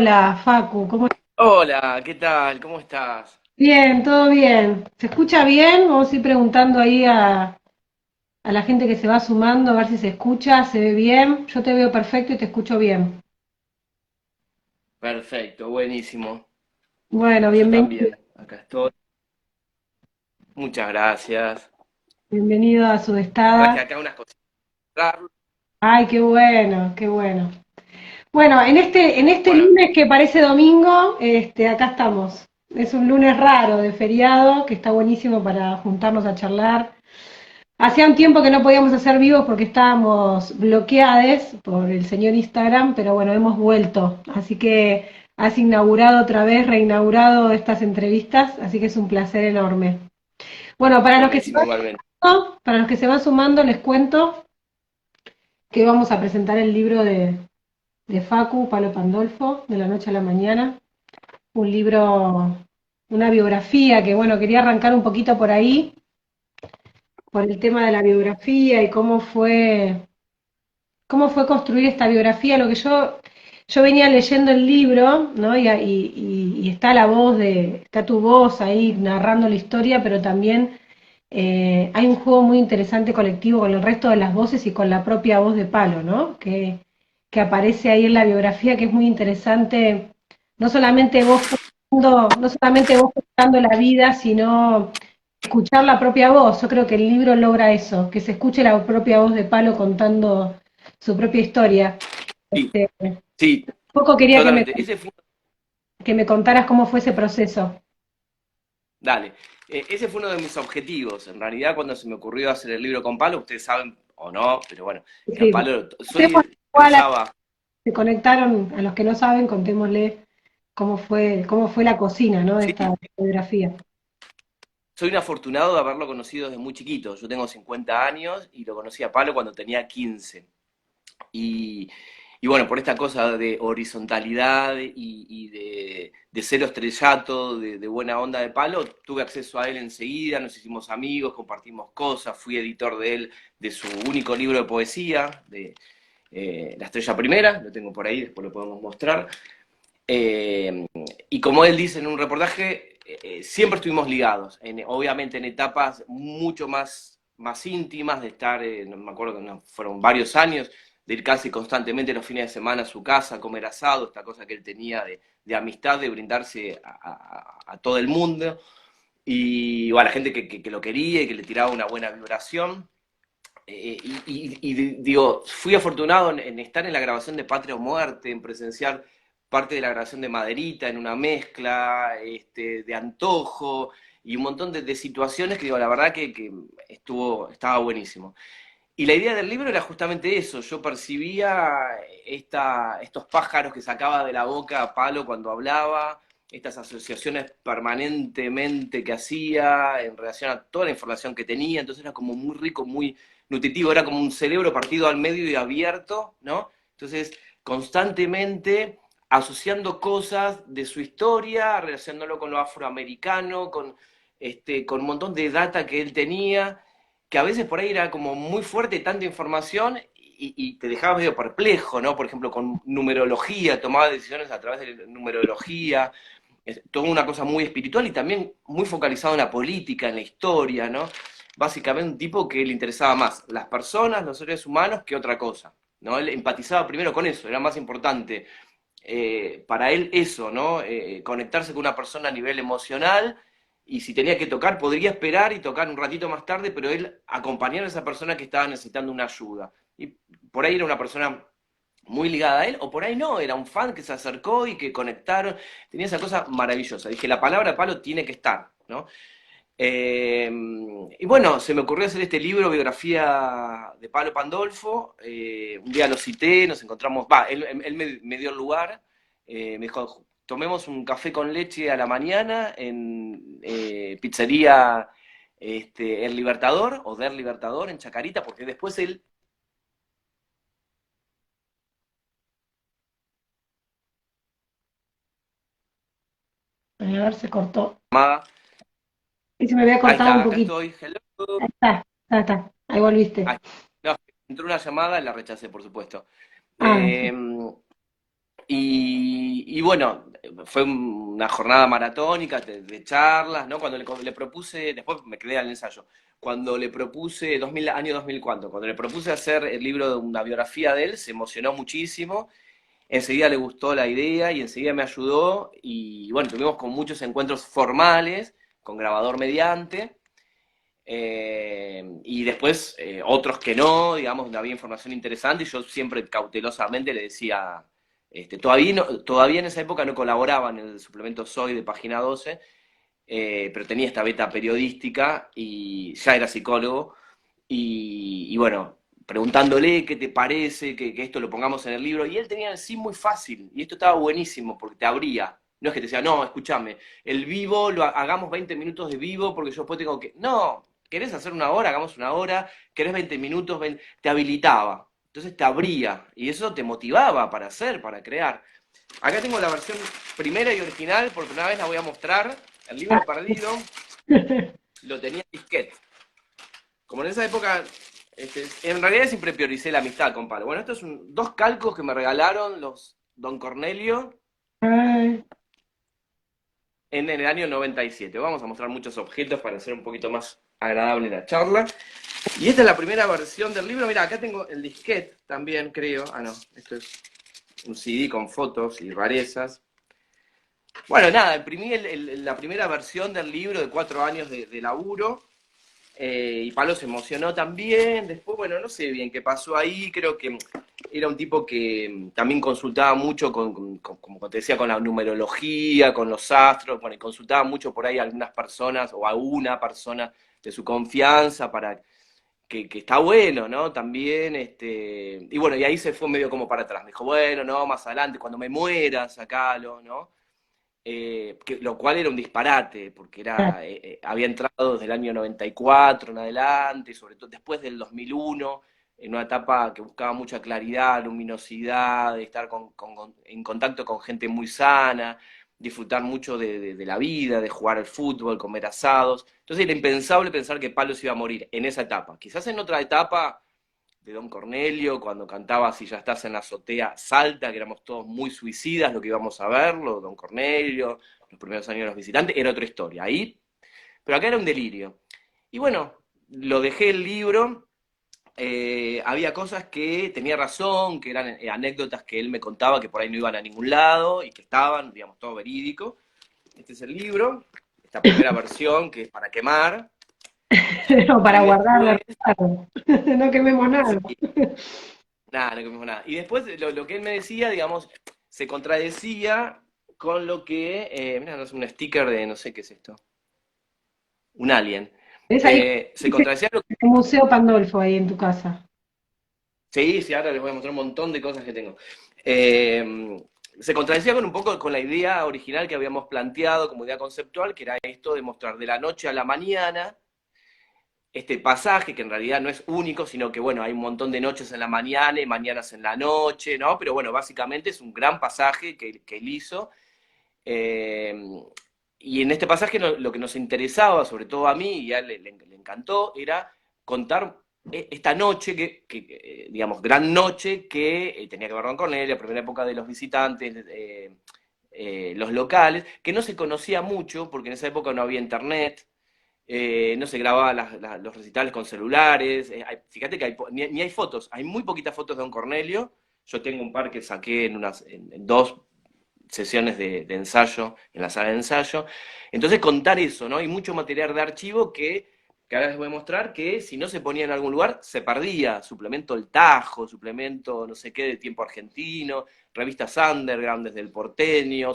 Hola, Facu, ¿cómo estás? Hola, ¿qué tal? ¿Cómo estás? Bien, todo bien. ¿Se escucha bien? Vamos a ir preguntando ahí a la gente que se va sumando, a ver si se escucha, se ve bien. Yo te veo perfecto y te escucho bien. Perfecto, buenísimo. Bueno, Yo bienvenido, también, acá estoy. Muchas gracias. bienvenido a La verdad que Sudestada. acá unas cositas. Ay, qué bueno, qué bueno. Bueno, en este Bueno, lunes que parece domingo, acá estamos. Es un lunes raro de feriado que está buenísimo para juntarnos a charlar. Hacía un tiempo que no podíamos hacer vivos porque estábamos bloqueados por el señor Instagram, pero bueno, hemos vuelto. Así que has inaugurado otra vez, reinaugurado estas entrevistas, así que es un placer enorme. Bueno, buenísimo igualmente. para los que se van sumando, les cuento que vamos a presentar el libro de Facu, Palo Pandolfo, de la noche a la mañana. Un libro, una biografía que, bueno, quería arrancar un poquito por ahí, por el tema de la biografía y cómo fue construir esta biografía, lo que yo venía leyendo el libro, ¿no? Y está está tu voz ahí narrando la historia, pero también hay un juego muy interesante colectivo con el resto de las voces y con la propia voz de Palo, ¿no? Que aparece ahí en la biografía, que es muy interesante, no solamente no solamente vos contando la vida, sino escuchar la propia voz. Yo creo que el libro logra eso, que se escuche la propia voz de Palo contando su propia historia. Sí, Este, sí, poco quería totalmente. Ese fue, que me contaras cómo fue ese proceso. dale, ese fue uno de mis objetivos. En realidad, cuando se me ocurrió hacer el libro con Palo, ustedes saben o no, pero bueno, que a Sí, Palo contemos soy igual a los pensaba. que se conectaron, a los que no saben, contémosle cómo fue la cocina, ¿no? De Sí, esta biografía. soy un afortunado de haberlo conocido desde muy chiquito. Yo tengo 50 años y lo conocí a Palo cuando tenía 15. Y, y bueno, por esta cosa de horizontalidad y de cero estrellato, de buena onda de Palo, tuve acceso a él enseguida, nos hicimos amigos, compartimos cosas, fui editor de él, de su único libro de poesía, de La Estrella Primera, lo tengo por ahí, después lo podemos mostrar. Eh, y como él dice en un reportaje, siempre estuvimos ligados, obviamente en etapas mucho más íntimas, de estar, no me acuerdo que no, fueron varios años, de ir casi constantemente los fines de semana a su casa, a comer asado, esta cosa que él tenía de amistad, de brindarse a todo el mundo, y o a la gente que lo quería y que le tiraba una buena vibración. Digo, fui afortunado en estar en la grabación de Patria o Muerte, en presenciar parte de la grabación de Maderita, en una mezcla, de Antojo, y un montón de situaciones que digo, la verdad que estaba buenísimo. Y la idea del libro era justamente eso, yo percibía estos pájaros que sacaba de la boca a Palo cuando hablaba, estas asociaciones permanentemente que hacía en relación a toda la información que tenía, entonces era como muy rico, muy nutritivo, era como un cerebro partido al medio y abierto, ¿no? Entonces, constantemente asociando cosas de su historia, relacionándolo con lo afroamericano, con un montón de data que él tenía, que a veces por ahí era como muy fuerte tanta información y te dejaba medio perplejo, ¿no? Por ejemplo, con numerología, tomaba decisiones a través de la numerología, toda una cosa muy espiritual y también muy focalizado en la política, en la historia, ¿no? Básicamente un tipo que le interesaba más las personas, los seres humanos, que otra cosa, ¿no? Él empatizaba primero con eso, era más importante para él eso, ¿no? Conectarse con una persona a nivel emocional y si tenía que tocar, podría esperar y tocar un ratito más tarde, pero él acompañar a esa persona que estaba necesitando una ayuda. Y por ahí era una persona muy ligada a él, o por ahí no, era un fan que se acercó y que conectaron, tenía esa cosa maravillosa. Dije, la palabra palo tiene que estar, ¿no? Eh, y bueno, se me ocurrió hacer este libro, biografía de Palo Pandolfo. Un día lo cité, nos encontramos, él me dio el lugar, me dijo, tomemos un café con leche a la mañana en pizzería El Libertador o Der Libertador en Chacarita, porque después él A ver, se cortó. llamaba, Y se me había ahí cortado está, un acá poquito. estoy, hello. Ahí está. Ahí volviste. Ahí. No, entró una llamada y la rechacé, por supuesto. Ah, Eh, y bueno, fue una jornada maratónica de charlas, ¿no? Cuando le propuse, después me quedé al ensayo, cuando le propuse, año 2004, cuando le propuse hacer el libro de una biografía de él, se emocionó muchísimo, enseguida le gustó la idea y enseguida me ayudó, y bueno, tuvimos con muchos encuentros formales, con grabador mediante, y después otros que no, digamos, donde había información interesante, y yo siempre cautelosamente le decía, todavía en esa época no colaboraba en el suplemento Soy de Página 12, pero tenía esta beta periodística y ya era psicólogo, y bueno, preguntándole qué te parece, que esto lo pongamos en el libro, y él tenía el sí muy fácil, y esto estaba buenísimo, porque te abría. No es que te decía, no, escúchame, el vivo, hagamos 20 minutos de vivo, porque yo después tengo que... No, ¿querés hacer una hora? Hagamos una hora, ¿querés 20 minutos? Te habilitaba, entonces te abría, y eso te motivaba para hacer, para crear. Acá tengo la versión primera y original, por primera vez la voy a mostrar, el libro perdido, lo tenía en disquete. Como en esa época, en realidad siempre prioricé la amistad con Palo. Bueno, estos son dos calcos que me regalaron los Don Cornelio Ay, en el año 97. Vamos a mostrar muchos objetos para hacer un poquito más agradable la charla. Y esta es la primera versión del libro. Mira, acá tengo el disquete también, creo. Ah, no, esto es un CD con fotos y rarezas. Bueno, nada, imprimí la primera versión del libro de 4 años de laburo. Y Palo se emocionó también. Después, bueno, no sé bien qué pasó ahí. Creo que era un tipo que también consultaba mucho, como te decía, con la numerología, con los astros. Bueno, y consultaba mucho por ahí a algunas personas o a una persona de su confianza para que está bueno, ¿no? También, y bueno, y ahí se fue medio como para atrás. Me dijo, bueno, no, más adelante, cuando me muera, sacalo, ¿no? Lo cual era un disparate, porque había entrado desde el año 94 en adelante, sobre todo después del 2001, en una etapa que buscaba mucha claridad, luminosidad, de estar en contacto con gente muy sana, disfrutar mucho de la vida, de jugar al fútbol, comer asados. Entonces era impensable pensar que Pablo se iba a morir en esa etapa. Quizás en otra etapa de Don Cornelio, cuando cantaba Si ya estás en la azotea, Salta, que éramos todos muy suicidas, lo que íbamos a verlo, Don Cornelio, los primeros años de los visitantes, era otra historia. Ahí, pero acá era un delirio. Y bueno, lo dejé el libro, había cosas que tenía razón, que eran anécdotas que él me contaba que por ahí no iban a ningún lado y que estaban, digamos, todo verídico. Este es el libro, esta primera versión que es para quemar. no, para Y guardar de después, recuerdo. No quememos nada. sí, nada, no comimos nada. Y después lo que él me decía, digamos, se contradecía con lo que, mira, no es un sticker de, no sé qué es esto, un alien. Es ahí, Se contradecía lo que... el Museo Pandolfo ahí en tu casa. Sí, sí, ahora les voy a mostrar un montón de cosas que tengo. Eh, Se contradecía con un poco con la idea original que habíamos planteado como idea conceptual, que era esto de mostrar de la noche a la mañana este pasaje, que en realidad no es único, sino que, bueno, hay un montón de noches en la mañana y mañanas en la noche, ¿no? Pero bueno, básicamente es un gran pasaje que él hizo. Eh, y en este pasaje lo que nos interesaba, sobre todo a mí, y a él le encantó, era contar esta noche, digamos, gran noche, que tenía que ver con él, la primera época de los visitantes, los locales, que no se conocía mucho, porque en esa época no había internet, no se grababan los recitales con celulares. Fíjate que ni hay fotos, hay muy poquitas fotos de Don Cornelio. Yo tengo un par que saqué en dos sesiones de ensayo, en la sala de ensayo. Entonces contar eso, ¿no? Hay mucho material de archivo que ahora les voy a mostrar que si no se ponía en algún lugar, se perdía. Suplemento El Tajo, suplemento no sé qué de Tiempo Argentino, revistas underground desde El Porteño,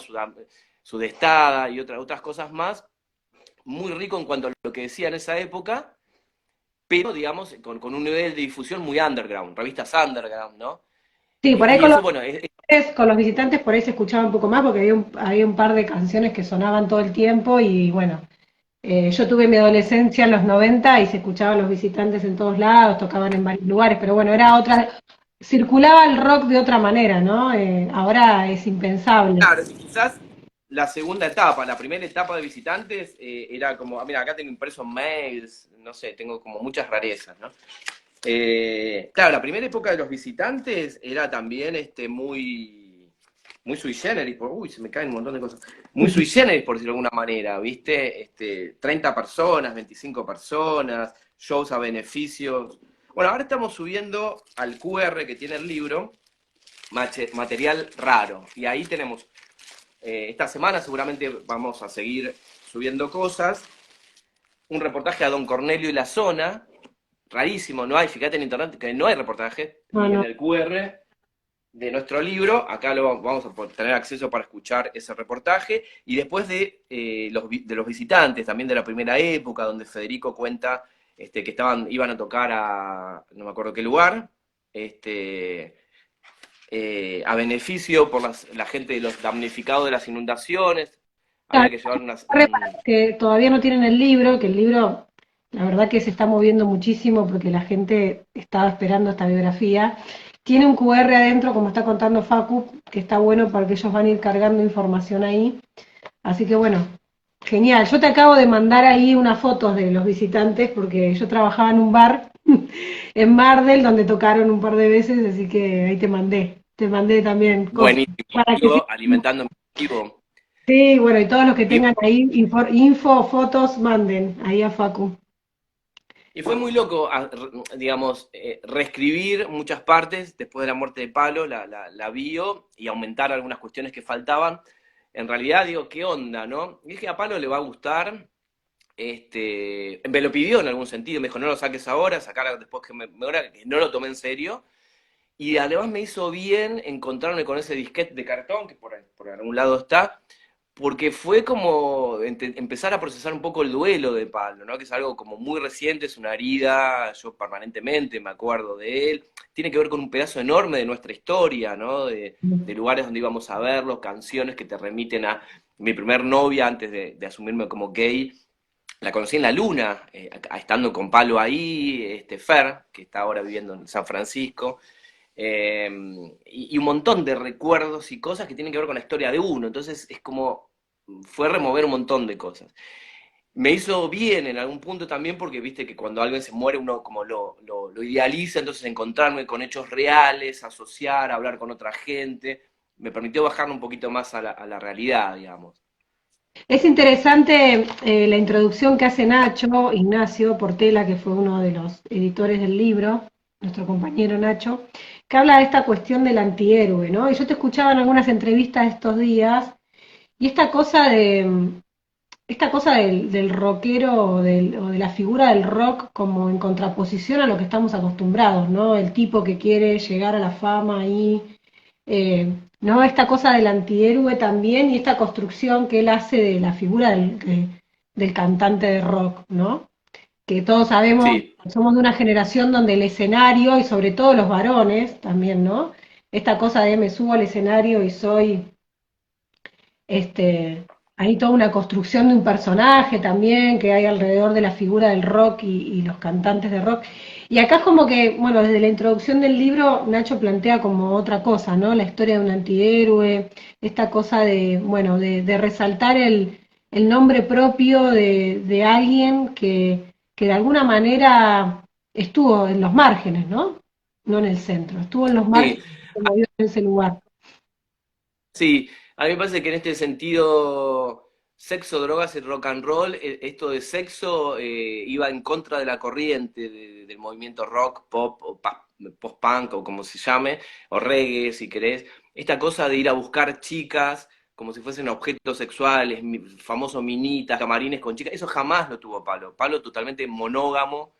Sudestada y otras cosas más, muy rico en cuanto a lo que decía en esa época, pero digamos con un nivel de difusión muy underground, revistas underground, ¿no? Sí, por ahí Y eso, bueno, con los visitantes por ahí se escuchaba un poco más porque había un par de canciones que sonaban todo el tiempo y bueno, yo tuve mi adolescencia en los 90 y se escuchaban los visitantes en todos lados, tocaban en varios lugares, pero bueno, era otra, circulaba el rock de otra manera, ¿no? Ahora es impensable. claro, quizás la segunda etapa, la primera etapa de visitantes era como, mira, acá tengo impresos mails, no sé, tengo como muchas rarezas, ¿no? Claro, la primera época de los visitantes era también muy muy sui generis, uy, se me caen un montón de cosas, muy sui generis, por decirlo de alguna manera, ¿viste? 30 personas, 25 personas, shows a beneficios. Bueno, ahora estamos subiendo al QR que tiene el libro, material raro, y ahí tenemos, esta semana seguramente vamos a seguir subiendo cosas, un reportaje a Don Cornelio y la zona, rarísimo, no hay, fíjate en internet que no hay reportaje, y en Bueno, el QR de nuestro libro, acá lo vamos a tener acceso para escuchar ese reportaje, y después de los visitantes, también de la primera época, donde Federico cuenta que iban a tocar a, no me acuerdo qué lugar, este, a beneficio por la gente de los damnificados de las inundaciones, había que llevar para los que todavía no tienen el libro, que el libro, la verdad que se está moviendo muchísimo porque la gente estaba esperando esta biografía. Tiene un QR adentro, como está contando Facu, que está bueno porque ellos van a ir cargando información ahí. Así que bueno, genial. Yo te acabo de mandar ahí unas fotos de los visitantes porque yo trabajaba en un bar en Mardel donde tocaron un par de veces, así que ahí te mandé también cosas buenísimo, para que digo, alimentando en vivo. sí, bueno, y todos los que Y tengan ahí info, fotos, manden ahí a Facu. Y fue muy loco, digamos, reescribir muchas partes después de la muerte de Palo, la bio, y aumentar algunas cuestiones que faltaban. En realidad, digo, ¿qué onda, no? Y dije, a Palo le va a gustar. Me lo pidió en algún sentido, me dijo, no lo saques ahora, sacar después que no lo tomé en serio. Y además me hizo bien encontrarme con ese disquete de cartón, que por algún lado está, porque fue como empezar a procesar un poco el duelo de Pablo, ¿no? Que es algo como muy reciente, es una herida, yo permanentemente me acuerdo de él, tiene que ver con un pedazo enorme de nuestra historia, ¿no? De lugares donde íbamos a verlo, canciones que te remiten a mi primer novia antes de asumirme como gay, la conocí en la luna, estando con Palo ahí, Fer, que está ahora viviendo en San Francisco, eh, y un montón de recuerdos y cosas que tienen que ver con la historia de uno. Entonces es como, fue remover un montón de cosas. Me hizo bien en algún punto también porque viste que cuando alguien se muere uno como lo idealiza, entonces encontrarme con hechos reales, asociar, hablar con otra gente, me permitió bajar un poquito más a la realidad, digamos. Es interesante la introducción que hace Nacho, Ignacio Portela, que fue uno de los editores del libro, nuestro compañero Nacho, que habla de esta cuestión del antihéroe, ¿no? Y yo te escuchaba en algunas entrevistas estos días, y esta cosa del rockero o de la figura del rock como en contraposición a lo que estamos acostumbrados, ¿no? El tipo que quiere llegar a la fama y, ¿no? Esta cosa del antihéroe también y esta construcción que él hace de la figura del cantante de rock, ¿no? Que todos sabemos, Sí, somos de una generación donde el escenario y sobre todo los varones también, ¿no? Esta cosa de me subo al escenario y soy este, hay toda una construcción de un personaje también que hay alrededor de la figura del rock y los cantantes de rock. Y acá es como que, bueno, desde la introducción del libro, Nacho plantea como otra cosa, ¿no? La historia de un antihéroe, esta cosa de, bueno, de resaltar el nombre propio de alguien que de alguna manera estuvo en los márgenes, ¿no? No en el centro, estuvo en los sí. márgenes, se movió en ese lugar. Sí, a mí me parece que en este sentido, sexo, drogas y rock and roll, esto de sexo iba en contra de la corriente del movimiento rock, pop o post-punk o como se llame, o reggae si querés. Esta cosa de ir a buscar chicas como si fuesen objetos sexuales, famoso minitas, camarines con chicas, eso jamás lo tuvo Palo. Palo totalmente monógamo,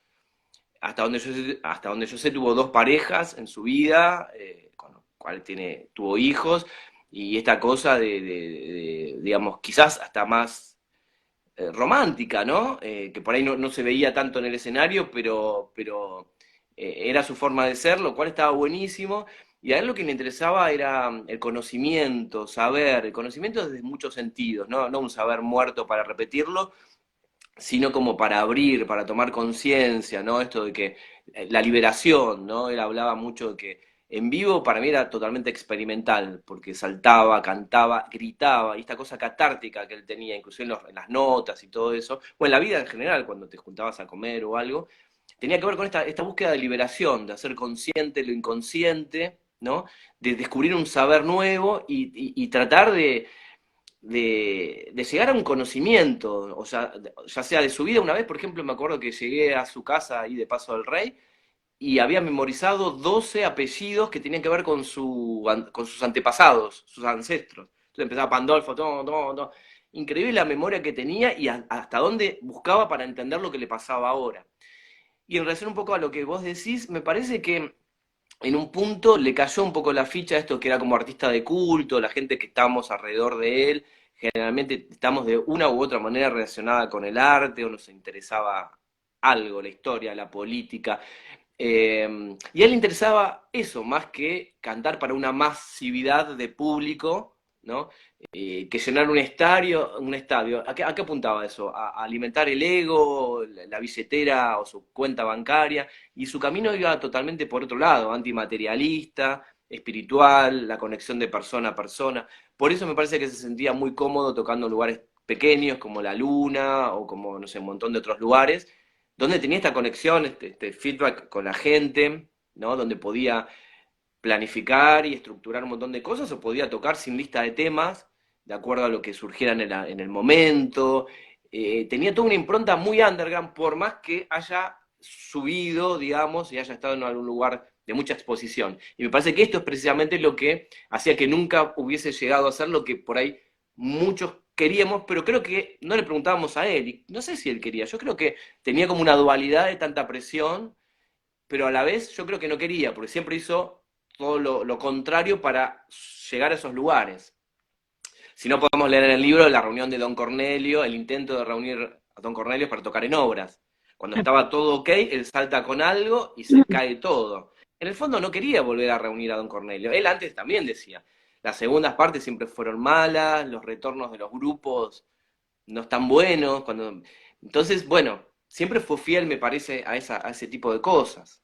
hasta donde yo sé tuvo dos parejas en su vida, con lo cual tuvo hijos, y esta cosa digamos, quizás hasta más romántica, ¿no? Que por ahí no se veía tanto en el escenario, pero era su forma de ser, lo cual estaba buenísimo. Y a él lo que le interesaba era el conocimiento, saber, el conocimiento desde muchos sentidos, ¿no? No un saber muerto para repetirlo, sino como para abrir, para tomar conciencia, ¿no? Esto de que la liberación, ¿no? Él hablaba mucho de que en vivo para mí era totalmente experimental, porque saltaba, cantaba, gritaba, y esta cosa catártica que él tenía, inclusive en las notas y todo eso, o en la vida en general, cuando te juntabas a comer o algo, tenía que ver con esta búsqueda de liberación, de hacer consciente lo inconsciente, ¿no? De descubrir un saber nuevo y tratar de llegar a un conocimiento, o sea, ya sea de su vida. Una vez, por ejemplo, me acuerdo que llegué a su casa ahí de Paso del Rey y había memorizado 12 apellidos que tenían que ver con sus antepasados, sus ancestros. Entonces empezaba Pandolfo, todo, todo, todo. Increíble la memoria que tenía y hasta dónde buscaba para entender lo que le pasaba ahora. Y en relación un poco a lo que vos decís, me parece que en un punto le cayó un poco la ficha a esto que era como artista de culto, la gente que estábamos alrededor de él, generalmente estamos de una u otra manera relacionada con el arte o nos interesaba algo, la historia, la política. Y a él le interesaba eso, más que cantar para una masividad de público, ¿no? Que llenar un estadio. ¿A qué apuntaba eso? A alimentar el ego, la billetera o su cuenta bancaria, y su camino iba totalmente por otro lado, antimaterialista, espiritual, la conexión de persona a persona. Por eso me parece que se sentía muy cómodo tocando en lugares pequeños como La Luna o como, no sé, un montón de otros lugares donde tenía esta conexión, este feedback con la gente, ¿no? Donde podía planificar y estructurar un montón de cosas o podía tocar sin lista de temas, de acuerdo a lo que surgiera en el momento. Tenía toda una impronta muy underground, por más que haya subido, digamos, y haya estado en algún lugar de mucha exposición. Y me parece que esto es precisamente lo que hacía que nunca hubiese llegado a ser lo que por ahí muchos queríamos, pero creo que no le preguntábamos a él, y no sé si él quería, yo creo que tenía como una dualidad de tanta presión, pero a la vez yo creo que no quería, porque siempre hizo todo lo contrario para llegar a esos lugares. Si no, podemos leer en el libro la reunión de Don Cornelio, el intento de reunir a Don Cornelio para tocar en obras. Cuando estaba todo ok, él salta con algo y se cae todo. En el fondo no quería volver a reunir a Don Cornelio. Él antes también decía, las segundas partes siempre fueron malas, los retornos de los grupos no están buenos. Entonces, bueno, siempre fue fiel, me parece, a ese tipo de cosas.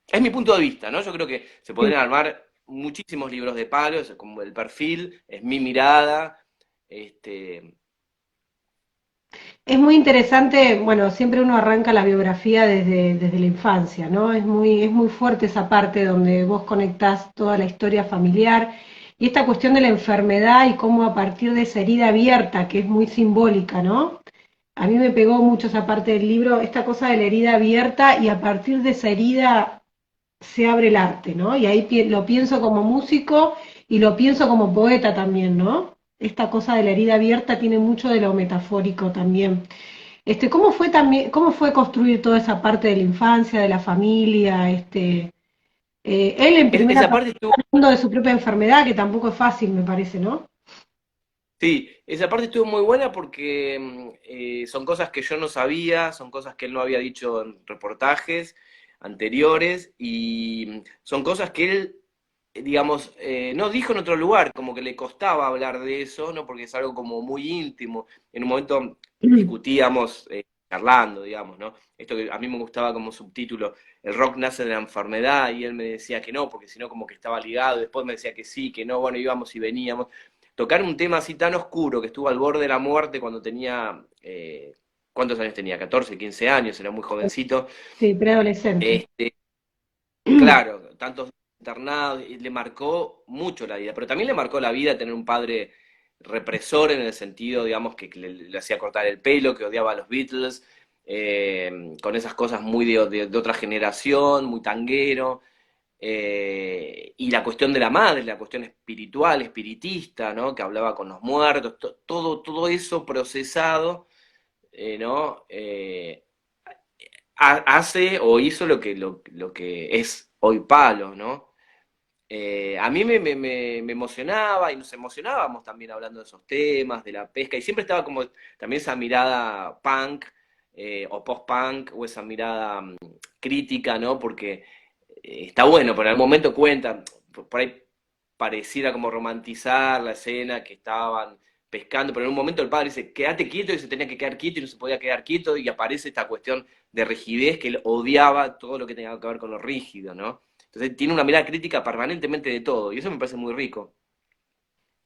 Es mi punto de vista, ¿no? Yo creo que se podrían armar muchísimos libros de palos, como el perfil, es mi mirada. Este, Es muy interesante, bueno, siempre uno arranca la biografía desde la infancia, ¿no? Es muy fuerte esa parte donde vos conectás toda la historia familiar y esta cuestión de la enfermedad y cómo a partir de esa herida abierta, que es muy simbólica, ¿no? A mí me pegó mucho esa parte del libro, esta cosa de la herida abierta y a partir de esa herida se abre el arte, ¿no? Y ahí lo pienso como músico y lo pienso como poeta también, ¿no? Esta cosa de la herida abierta tiene mucho de lo metafórico también. ¿Cómo fue también, cómo fue construir toda esa parte de la infancia, de la familia? Él en primera esa parte parte estuvo, hablando de su propia enfermedad, que tampoco es fácil, me parece, ¿no? sí, esa parte estuvo muy buena porque son cosas que yo no sabía, son cosas que él no había dicho en reportajes anteriores y son cosas que él digamos, no dijo en otro lugar, como que le costaba hablar de eso, ¿no? Porque es algo como muy íntimo. En un momento discutíamos, charlando, digamos, ¿no? Esto que a mí me gustaba como subtítulo, el rock nace de la enfermedad, y él me decía que no, porque si no como que estaba ligado, después me decía que sí, que no, bueno, íbamos y veníamos. Tocar un tema así tan oscuro, que estuvo al borde de la muerte cuando tenía, ¿cuántos años tenía? 14, 15 años, era muy jovencito. Sí, preadolescente. Este, Claro, tantos internados, y le marcó mucho la vida, pero también le marcó la vida tener un padre represor en el sentido, digamos, que le hacía cortar el pelo, que odiaba a los Beatles, con esas cosas muy de otra generación, muy tanguero, y la cuestión de la madre, la cuestión espiritual, espiritista, ¿no? Que hablaba con los muertos, todo eso procesado, ¿no? Hace o hizo lo que es hoy Palo, ¿no? A mí me emocionaba y nos emocionábamos también hablando de esos temas, de la pesca, y siempre estaba como también esa mirada punk o post-punk o esa mirada crítica, ¿no? Porque está bueno, pero en algún momento cuentan, por ahí pareciera como romantizar la escena que estaban pescando, pero en un momento el padre dice, quédate quieto, y se tenía que quedar quieto y no se podía quedar quieto, y aparece esta cuestión de rigidez, que él odiaba todo lo que tenía que ver con lo rígido, ¿no? Entonces tiene una mirada crítica permanentemente de todo, y eso me parece muy rico.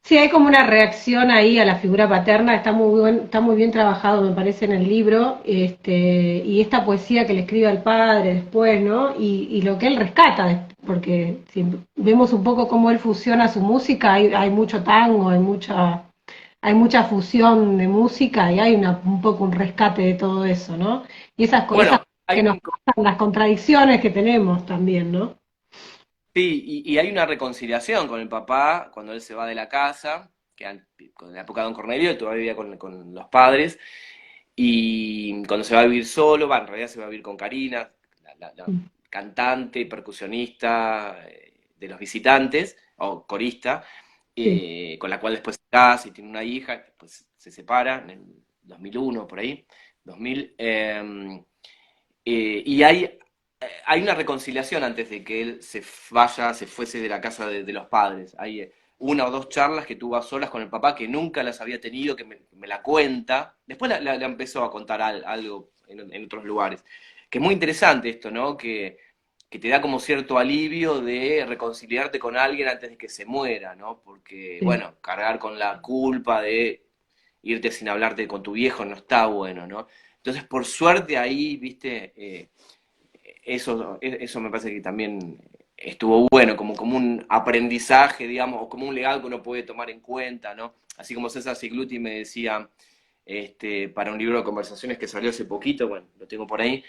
Sí, hay como una reacción ahí a la figura paterna, está muy bien trabajado, me parece, en el libro, y esta poesía que le escribe al padre después, ¿no? Y lo que él rescata porque si vemos un poco cómo él fusiona su música, hay mucho tango, hay mucha fusión de música y hay un poco un rescate de todo eso, ¿no? Y esas Bueno, hay que nos un, pasan, las contradicciones que tenemos también, ¿no? sí, y hay una reconciliación con el papá cuando él se va de la casa, con la época de Don Cornelio, él todavía vivía con los padres, y cuando se va a vivir solo, va, en realidad se va a vivir con Karina, la cantante, percusionista de Los Visitantes, o corista, Sí, con la cual después se casa y tiene una hija, después se separa en el 2001, por ahí, 2000, y hay una reconciliación antes de que él se fuese de la casa de los padres. Hay una o dos charlas que tuvo a solas con el papá que nunca las había tenido, que me la cuenta. Después la empezó a contar algo en otros lugares. Que es muy interesante esto, ¿no? Que te da como cierto alivio de reconciliarte con alguien antes de que se muera, ¿no? Porque, sí. bueno, cargar con la culpa de irte sin hablarte con tu viejo no está bueno, ¿no? Entonces, por suerte ahí, viste, eso me parece que también estuvo bueno, como un aprendizaje, digamos, o como un legado que uno puede tomar en cuenta, ¿no? Así como César Cicluti me decía, para un libro de conversaciones que salió hace poquito, bueno, lo tengo por ahí,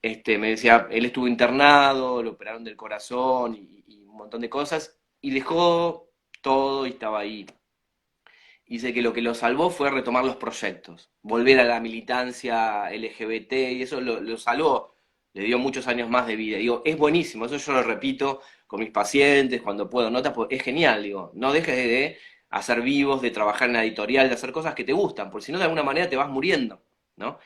me decía, él estuvo internado, lo operaron del corazón y un montón de cosas, y dejó todo y estaba ahí. Y dice que lo que lo salvó fue retomar los proyectos, volver a la militancia LGBT, y eso lo salvó, le dio muchos años más de vida. Digo, es buenísimo, eso yo lo repito con mis pacientes, cuando puedo notas, pues es genial, digo, no dejes de hacer vivos, de trabajar en la editorial, de hacer cosas que te gustan, porque si no de alguna manera te vas muriendo, ¿no?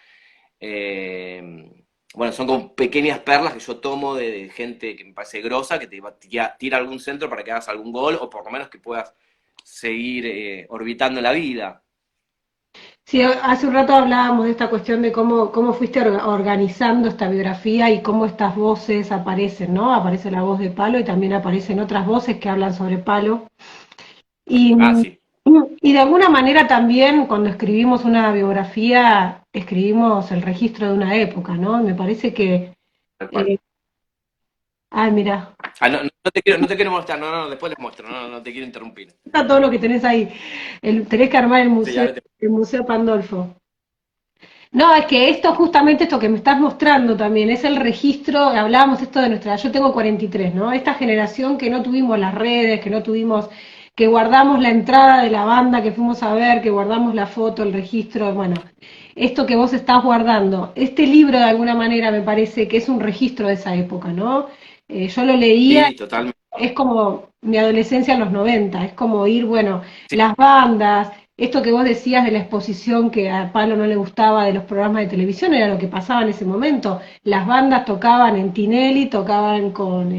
Eh, bueno, son como pequeñas perlas que yo tomo de gente que me parece grosa, que te tira algún centro para que hagas algún gol, o por lo menos que puedas seguir orbitando la vida. Sí, hace un rato hablábamos de esta cuestión de cómo fuiste organizando esta biografía y cómo estas voces aparecen, ¿no? Aparece la voz de Palo y también aparecen otras voces que hablan sobre Palo. Y, Ah, sí. y de alguna manera también cuando escribimos una biografía, escribimos el registro de una época, ¿no? Me parece que... Tal cual. eh, ay, mira, Ah, no te quiero mostrar, no, después les muestro, no te quiero interrumpir. está todo lo que tenés ahí. Tenés que armar Sí, ahora te... el museo Pandolfo. No, es que justamente esto que me estás mostrando también, es el registro, hablábamos esto de yo tengo 43, ¿no? Esta generación que no tuvimos las redes, que no tuvimos, que guardamos la entrada de la banda que fuimos a ver, que guardamos la foto, el registro, bueno, esto que vos estás guardando, este libro de alguna manera me parece que es un registro de esa época, ¿no? Yo lo leía, Sí, totalmente. es como mi adolescencia en los 90, es como ir, bueno, Sí, las bandas, esto que vos decías de la exposición que a Palo no le gustaba de los programas de televisión era lo que pasaba en ese momento. Las bandas tocaban en Tinelli, tocaban con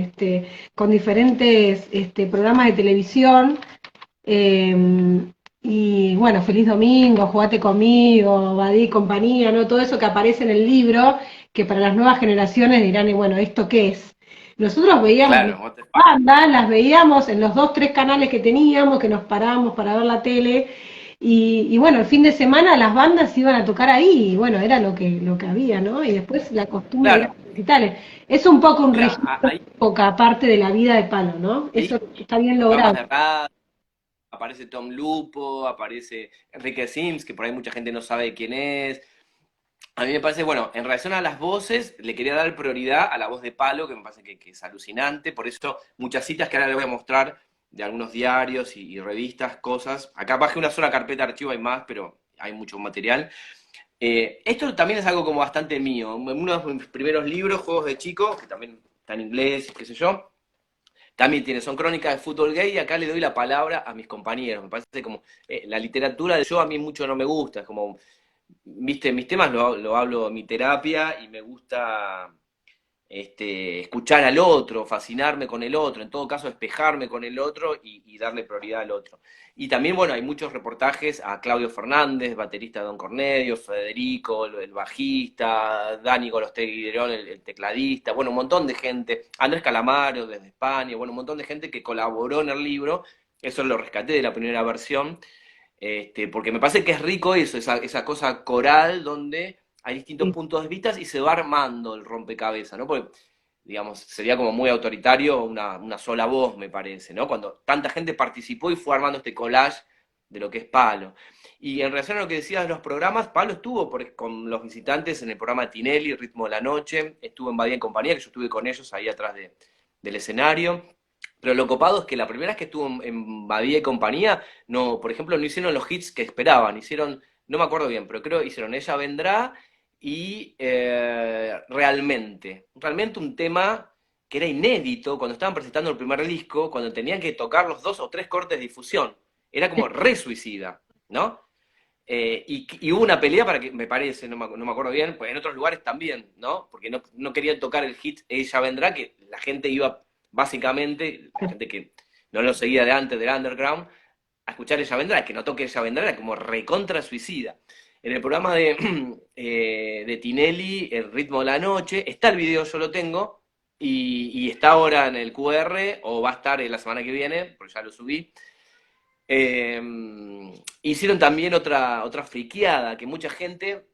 diferentes programas de televisión. eh, y bueno, Feliz Domingo, Jugate conmigo, Badí y compañía, ¿no? Todo eso que aparece en el libro, que para las nuevas generaciones dirán, bueno, ¿esto qué es? Nosotros veíamos claro, what the fuck. bandas, las veíamos en los dos, tres canales que teníamos, que nos parábamos para ver la tele, y bueno, el fin de semana las bandas iban a tocar ahí, y bueno, era lo que había, ¿no? Y después la costumbre era Claro, recitales. Es un poco un mira, registro de ahí, época, aparte de la vida de Palo, ¿no? ahí Eso está bien programas logrado. de radio, aparece Tom Lupo, aparece Enrique Sims, que por ahí mucha gente no sabe quién es. A mí me parece, bueno, en relación a las voces, le quería dar prioridad a la voz de Palo, que me parece que es alucinante, por eso muchas citas que ahora les voy a mostrar de algunos diarios y revistas, cosas. Acá bajé una sola carpeta de archivo, hay más, pero hay mucho material. Esto también es algo como bastante mío. Uno de mis primeros libros, Juegos de Chico, que también está en inglés, qué sé yo, también son crónicas de fútbol gay y acá le doy la palabra a mis compañeros. Me parece como la literatura de yo a mí mucho no me gusta, es como, viste, mis temas lo hablo en mi terapia y me gusta escuchar al otro, fascinarme con el otro, en todo caso espejarme con el otro y darle prioridad al otro. Y también, bueno, hay muchos reportajes a Claudio Fernández, baterista de Don Cornelio, Federico, el bajista, Dani Golosteguirón, el tecladista, bueno, un montón de gente, Andrés Calamaro desde España, bueno, un montón de gente que colaboró en el libro, eso lo rescaté de la primera versión, porque me parece que es rico eso, esa cosa coral donde hay distintos puntos de vista y se va armando el rompecabezas, ¿no? Porque digamos, sería como muy autoritario una sola voz, me parece, ¿no? Cuando tanta gente participó y fue armando este collage de lo que es Palo. Y en relación a lo que decías de los programas, Pablo estuvo con los visitantes en el programa Tinelli, Ritmo de la Noche, estuvo en Badía en Compañía, que yo estuve con ellos ahí atrás del escenario. Pero lo copado es que la primera vez que estuvo en Badía y Compañía, no, por ejemplo, no hicieron los hits que esperaban, hicieron, no me acuerdo bien, pero creo que hicieron Ella Vendrá y realmente un tema que era inédito cuando estaban presentando el primer disco, cuando tenían que tocar los 2 o 3 cortes de difusión. Era como re suicida, ¿no? Y hubo una pelea para que, me parece, no me acuerdo bien, pues en otros lugares también, ¿no? Porque no querían tocar el hit Ella Vendrá, que la gente iba, básicamente, la gente que no lo seguía de antes del underground, a escuchar Ella Vendrá, que no toque Ella Vendrá, era como recontra suicida. En el programa de Tinelli, El Ritmo de la Noche, está el video, yo lo tengo, y está ahora en el QR, o va a estar la semana que viene, porque ya lo subí. Eh, Hicieron también otra friqueada, que mucha gente,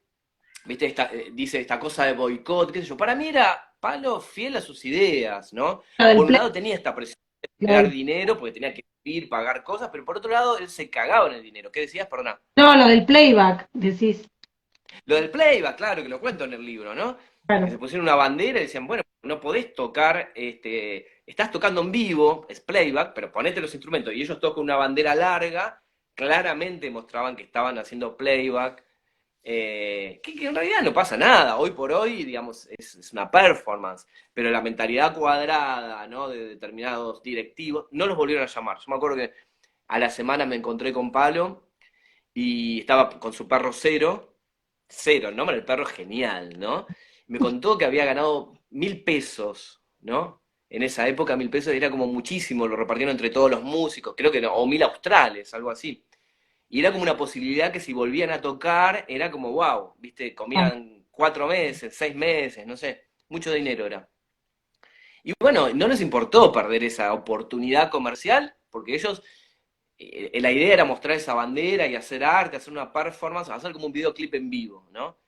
viste, dice esta cosa de boicot, qué sé yo. Para mí era Palo fiel a sus ideas, ¿no? Lo del Por un play, lado tenía esta presión de lo generar del- dinero, porque tenía que vivir, pagar cosas, pero por otro lado él se cagaba en el dinero. ¿Qué decías? Perdona. no, lo del playback, decís. Lo del playback, claro, que lo cuento en el libro, ¿no? Que se Claro. pusieron una bandera y decían, bueno, no podés tocar, estás tocando en vivo, es playback, pero ponete los instrumentos. Y ellos tocan una bandera larga, claramente mostraban que estaban haciendo playback, que en realidad no pasa nada. Hoy por hoy, digamos, es una performance, pero la mentalidad cuadrada, ¿no? De determinados directivos, no los volvieron a llamar. Yo me acuerdo que a la semana me encontré con Palo y estaba con su perro Cero. Cero, el nombre del perro es genial, ¿no? Me contó que había ganado 1.000 pesos, ¿no? En esa época 1.000 pesos era como muchísimo, lo repartieron entre todos los músicos, creo que no, o 1.000 australes, algo así. Y era como una posibilidad que si volvían a tocar, era como, wow, ¿viste? Comían 4 meses, 6 meses, no sé, mucho dinero era. Y bueno, no les importó perder esa oportunidad comercial, porque ellos, la idea era mostrar esa bandera y hacer arte, hacer una performance, hacer como un videoclip en vivo, ¿no?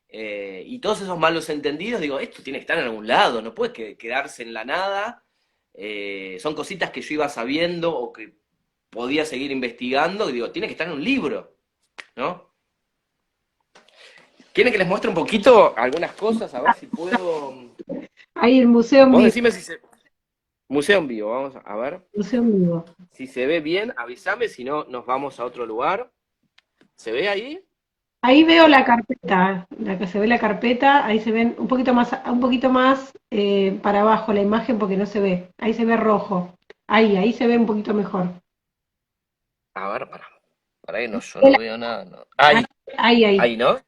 Y todos esos malos entendidos, digo, esto tiene que estar en algún lado, no puede quedarse en la nada. Son cositas que yo iba sabiendo o que podía seguir investigando, y digo, tiene que estar en un libro, ¿no? ¿Quieren que les muestre un poquito algunas cosas? A ver si puedo. Ahí el museo en Vos vivo, decime si se. Museo en vivo, vamos a ver. museo en vivo. Si se ve bien, avísame, si no, nos vamos a otro lugar. ¿Se ve ahí? Ahí veo la carpeta, la que se ve la carpeta, ahí se ven un poquito más para abajo la imagen porque no se ve. Ahí se ve rojo. Ahí se ve un poquito mejor. A ver, para ahí no, yo Ve no la- veo nada. No. Ahí, Ahí, ahí. ahí, ¿no?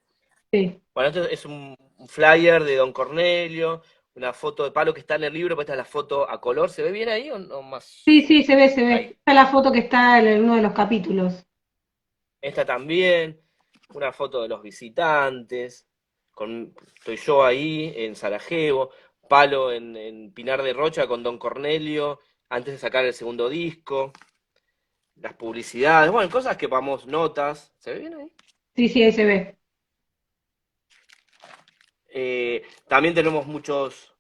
Sí. Bueno, esto es un flyer de Don Cornelio, una foto de Palo que está en el libro, pero esta es la foto a color. ¿Se ve bien ahí o no más? Sí, sí, se ve, se ve. Ahí. Esta es la foto que está en uno de los capítulos. Esta también, una foto de los visitantes, estoy yo ahí en Sarajevo, Palo en Pinar de Rocha con Don Cornelio, antes de sacar el segundo disco, las publicidades, bueno, cosas que vamos, notas. ¿Se ve bien ahí? Sí, sí, ahí se ve. También tenemos muchos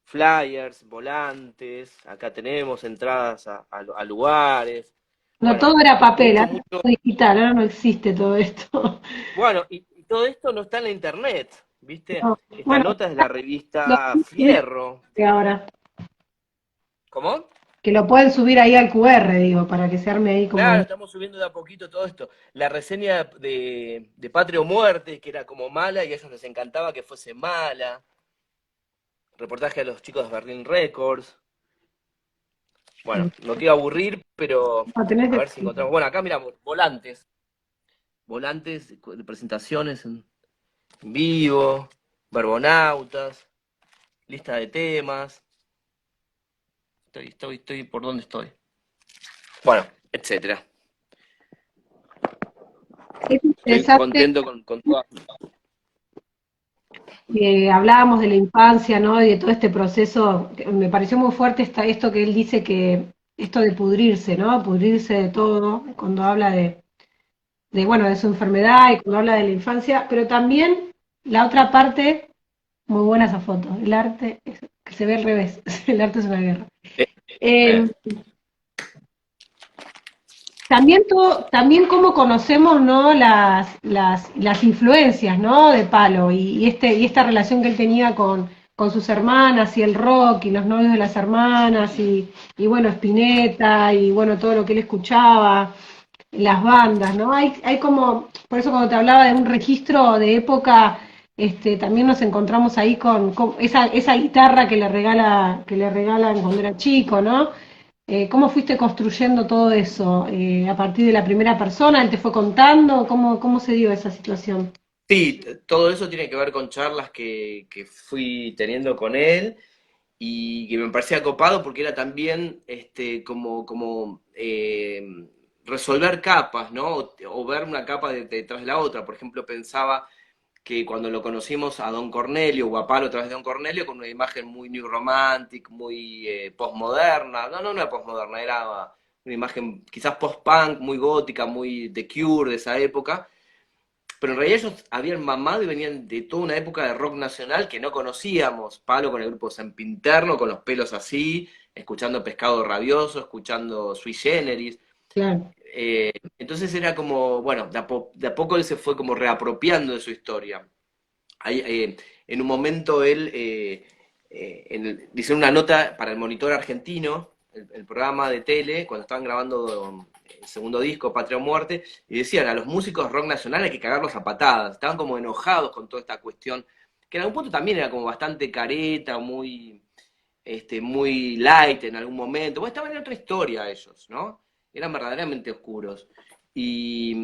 flyers, volantes, acá tenemos entradas a lugares. No, Bueno, todo era papel, mucho, ahora es mucho. todo digital, ahora no existe todo esto. Bueno, y todo esto no está en la internet, ¿viste? No. Esta Bueno, nota es de la lo revista pueden subir Fierro. ahora. ¿Cómo? Que lo pueden subir ahí al QR, digo, para que se arme ahí Claro, como. estamos subiendo de a poquito todo esto. La reseña de Patria o Muerte, que era como mala y a ellos les encantaba que fuese mala. Reportaje a los chicos de Berlin Records. Bueno, no quiero aburrir, pero No, tenés a de ver si encontramos. Bueno, acá miramos, volantes. Volantes de presentaciones en vivo, verbonautas, lista de temas. Estoy, ¿por dónde estoy? Bueno, etcétera. Es Estoy interesante. contento con todas. Hablábamos de la infancia, ¿no? Y de todo este proceso. Que me pareció muy fuerte esto que él dice que esto de pudrirse, ¿no? Pudrirse de todo, cuando habla bueno, de su enfermedad y cuando habla de la infancia, pero también la otra parte, muy buena esa foto, el arte, se ve al revés, el arte es una guerra. Eh, Eh, eh, también cómo conocemos, ¿no? Las influencias, ¿no? De Palo y esta relación que él tenía con sus hermanas y el rock y los novios de las hermanas y bueno, Spinetta y bueno, todo lo que él escuchaba, las bandas, ¿no? Hay como, por eso cuando te hablaba de un registro de época, también nos encontramos ahí con esa guitarra que le regalan cuando era chico, ¿no? ¿Cómo fuiste construyendo todo eso? ¿A partir de la primera persona? ¿Él te fue contando? ¿Cómo se dio esa situación? sí, todo eso tiene que ver con charlas que fui teniendo con él y que me parecía copado porque era también resolver capas, ¿no? O ver una capa detrás de la otra. Por ejemplo, pensaba que cuando lo conocimos a Don Cornelio o a Palo a través de Don Cornelio, con una imagen muy New Romantic, muy postmoderna, no era postmoderna, era una imagen quizás post-punk, muy gótica, muy The Cure de esa época, pero en realidad ellos habían mamado y venían de toda una época de rock nacional que no conocíamos. Palo con el grupo Sempinterno, con los pelos así, escuchando Pescado Rabioso, escuchando Sui Generis. Claro. Entonces era como, bueno, de a poco él se fue como reapropiando de su historia. Ahí, en un momento él dice una nota para el Monitor Argentino, el programa de tele, cuando estaban grabando el segundo disco, Patria o Muerte, y decían a los músicos rock nacional hay que cagarlos a patadas. Estaban como enojados con toda esta cuestión, que en algún punto también era como bastante careta, muy light en algún momento. Bueno, estaban en otra historia ellos, ¿no? Eran verdaderamente oscuros. Y,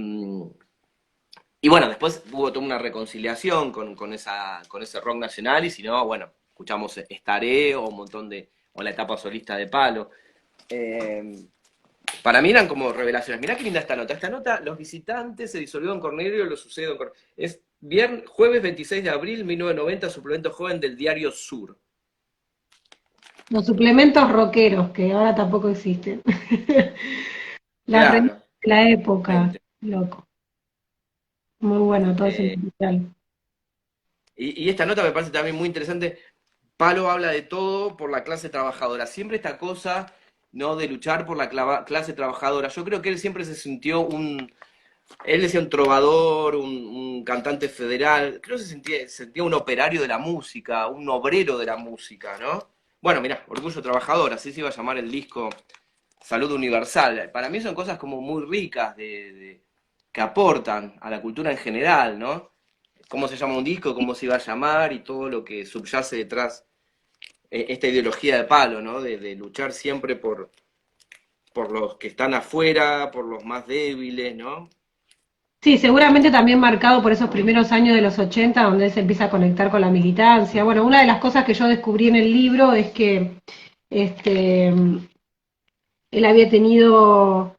y bueno, después hubo toda una reconciliación con ese rock nacional, y si no, bueno, escuchamos Estaré o un montón o la etapa solista de Palo. Eh, para mí eran como revelaciones. Mirá qué linda esta nota. Esta nota, los visitantes se disolvió en Cornelio, lo sucede en Cornelio. Es jueves 26 de abril 1990, suplemento joven del diario Sur. Los suplementos rockeros, que ahora tampoco existen. La revista Claro, de la época, exactamente. loco. Muy bueno todo ese Eh, material. y esta nota me parece también muy interesante. Palo habla de todo por la clase trabajadora. Siempre esta cosa, ¿no? De luchar por la clase trabajadora. Yo creo que él siempre se sintió él decía un trovador, un cantante federal. Creo que se sentía un operario de la música, un obrero de la música, ¿no? Bueno, mirá, Orgullo Trabajador, así se iba a llamar el disco Salud Universal. Para mí son cosas como muy ricas que aportan a la cultura en general, ¿no? Cómo se llama un disco, cómo se iba a llamar y todo lo que subyace detrás, esta ideología de Palo, ¿no? De luchar siempre por los que están afuera, por los más débiles, ¿no? Sí, seguramente también marcado por esos primeros años de los 80, donde él se empieza a conectar con la militancia. Bueno, una de las cosas que yo descubrí en el libro es que este, él había tenido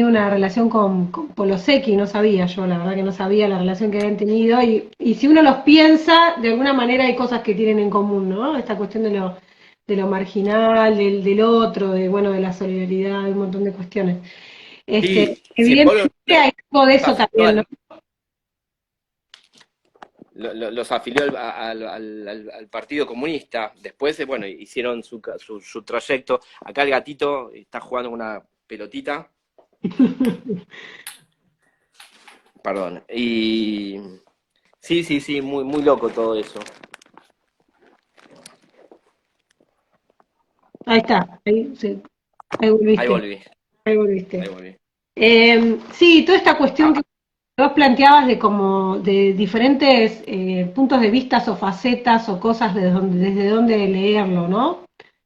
una relación con Polosecki, no sabía yo, la verdad que no sabía la relación que habían tenido, y si uno los piensa, de alguna manera hay cosas que tienen en común, ¿no? Esta cuestión de lo marginal, del otro, bueno, de la solidaridad, de un montón de cuestiones. Sí, sí, Pablo Evidentemente hay algo de eso afilió también, ¿no? los afilió al Partido Comunista. Después, bueno, hicieron su trayecto. Acá el gatito está jugando una pelotita, perdón. Y sí, sí, sí, muy, muy loco todo eso. Ahí está, ahí, sí, ahí Ahí volviste, volví, ahí ahí volviste. volví. Sí, toda esta cuestión que Ah, vos planteabas de como de diferentes puntos de vista o facetas o cosas desde donde leerlo, ¿no?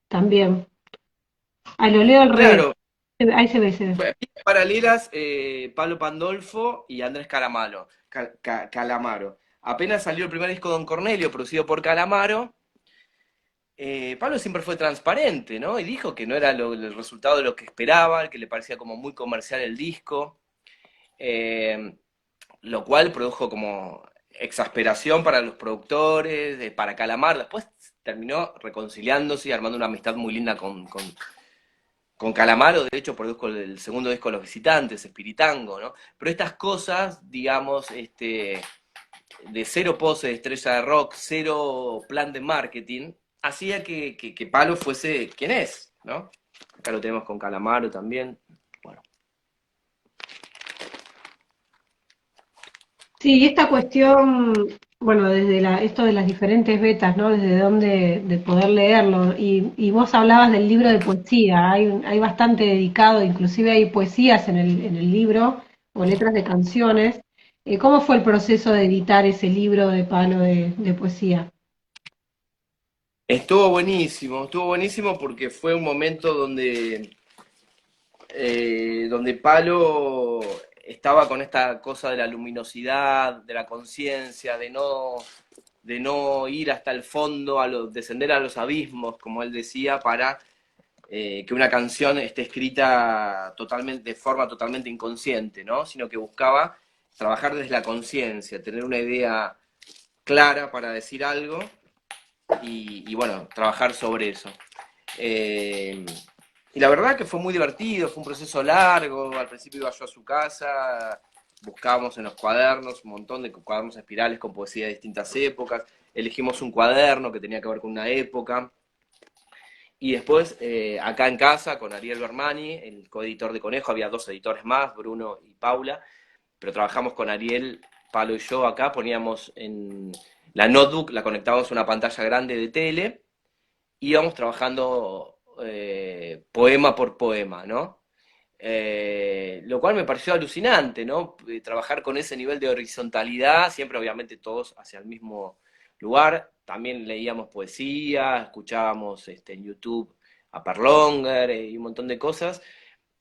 También. Ah, lo leo al revés. claro, Ahí se ve, se ve. paralelas, Pablo Pandolfo y Andrés Calamaro. Apenas salió el primer disco de Don Cornelio, producido por Calamaro. Pablo siempre fue transparente, ¿no? Y dijo que no era el resultado de lo que esperaba, que le parecía como muy comercial el disco, eh, lo cual produjo como exasperación para los productores, para Calamaro. Después terminó reconciliándose y armando una amistad muy linda con Calamaro. De hecho produjo el segundo disco de Los Visitantes, Espiritango, ¿no? Pero estas cosas, digamos, de cero pose de estrella de rock, cero plan de marketing, hacía que Palo fuese quien es, ¿no? Acá lo tenemos con Calamaro también. Bueno, Sí, y esta cuestión, bueno, desde esto de las diferentes betas, ¿no? Desde dónde de poder leerlo. Y vos hablabas del libro de poesía, hay bastante dedicado, inclusive hay poesías en el libro o letras de canciones. ¿Cómo fue el proceso de editar ese libro de Palo de poesía? estuvo buenísimo porque fue un momento donde Palo estaba con esta cosa de la luminosidad, de la conciencia, de no ir hasta el fondo, descender a los abismos, como él decía, para que una canción esté escrita totalmente, de forma totalmente inconsciente, ¿no? Sino que buscaba trabajar desde la conciencia, tener una idea clara para decir algo y bueno, trabajar sobre eso. Eh, y la verdad que fue muy divertido, fue un proceso largo, al principio iba yo a su casa, buscábamos en los cuadernos un montón de cuadernos espirales con poesía de distintas épocas, elegimos un cuaderno que tenía que ver con una época, y después acá en casa con Ariel Bermani, el coeditor de Conejo, había dos editores más, Bruno y Paula, pero trabajamos con Ariel, Palo y yo acá, poníamos en la notebook, la conectábamos a una pantalla grande de tele, íbamos trabajando poema por poema, ¿no? Lo cual me pareció alucinante, ¿no? Trabajar con ese nivel de horizontalidad, siempre obviamente todos hacia el mismo lugar. También leíamos poesía, escuchábamos en YouTube a Perlonger y un montón de cosas.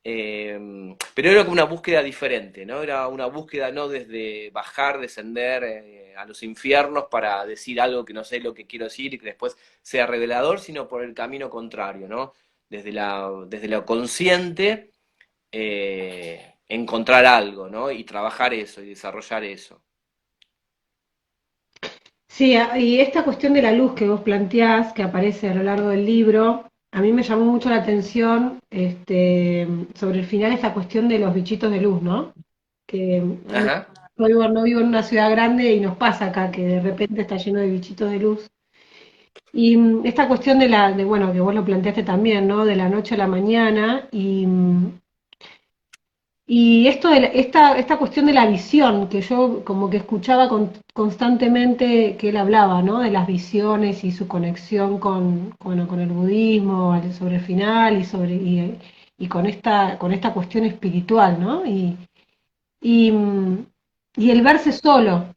Pero era como una búsqueda diferente, ¿no? Era una búsqueda no desde bajar, descender a los infiernos para decir algo que no sé lo que quiero decir y que después sea revelador, sino por el camino contrario, ¿no? Desde lo consciente, encontrar algo, ¿no? Y trabajar eso y desarrollar eso. Sí, y esta cuestión de la luz que vos planteás, que aparece a lo largo del libro, a mí me llamó mucho la atención sobre el final esta cuestión de los bichitos de luz, ¿no? Que Ajá. no vivo en una ciudad grande y nos pasa acá que de repente está lleno de bichitos de luz. Y esta cuestión bueno, que vos lo planteaste también, ¿no? De la noche a la mañana y esto esta cuestión de la visión, que yo como que escuchaba constantemente que él hablaba, ¿no? De las visiones y su conexión bueno, con el budismo sobre el final y con esta cuestión espiritual, ¿no? Y, mm, y el verse solo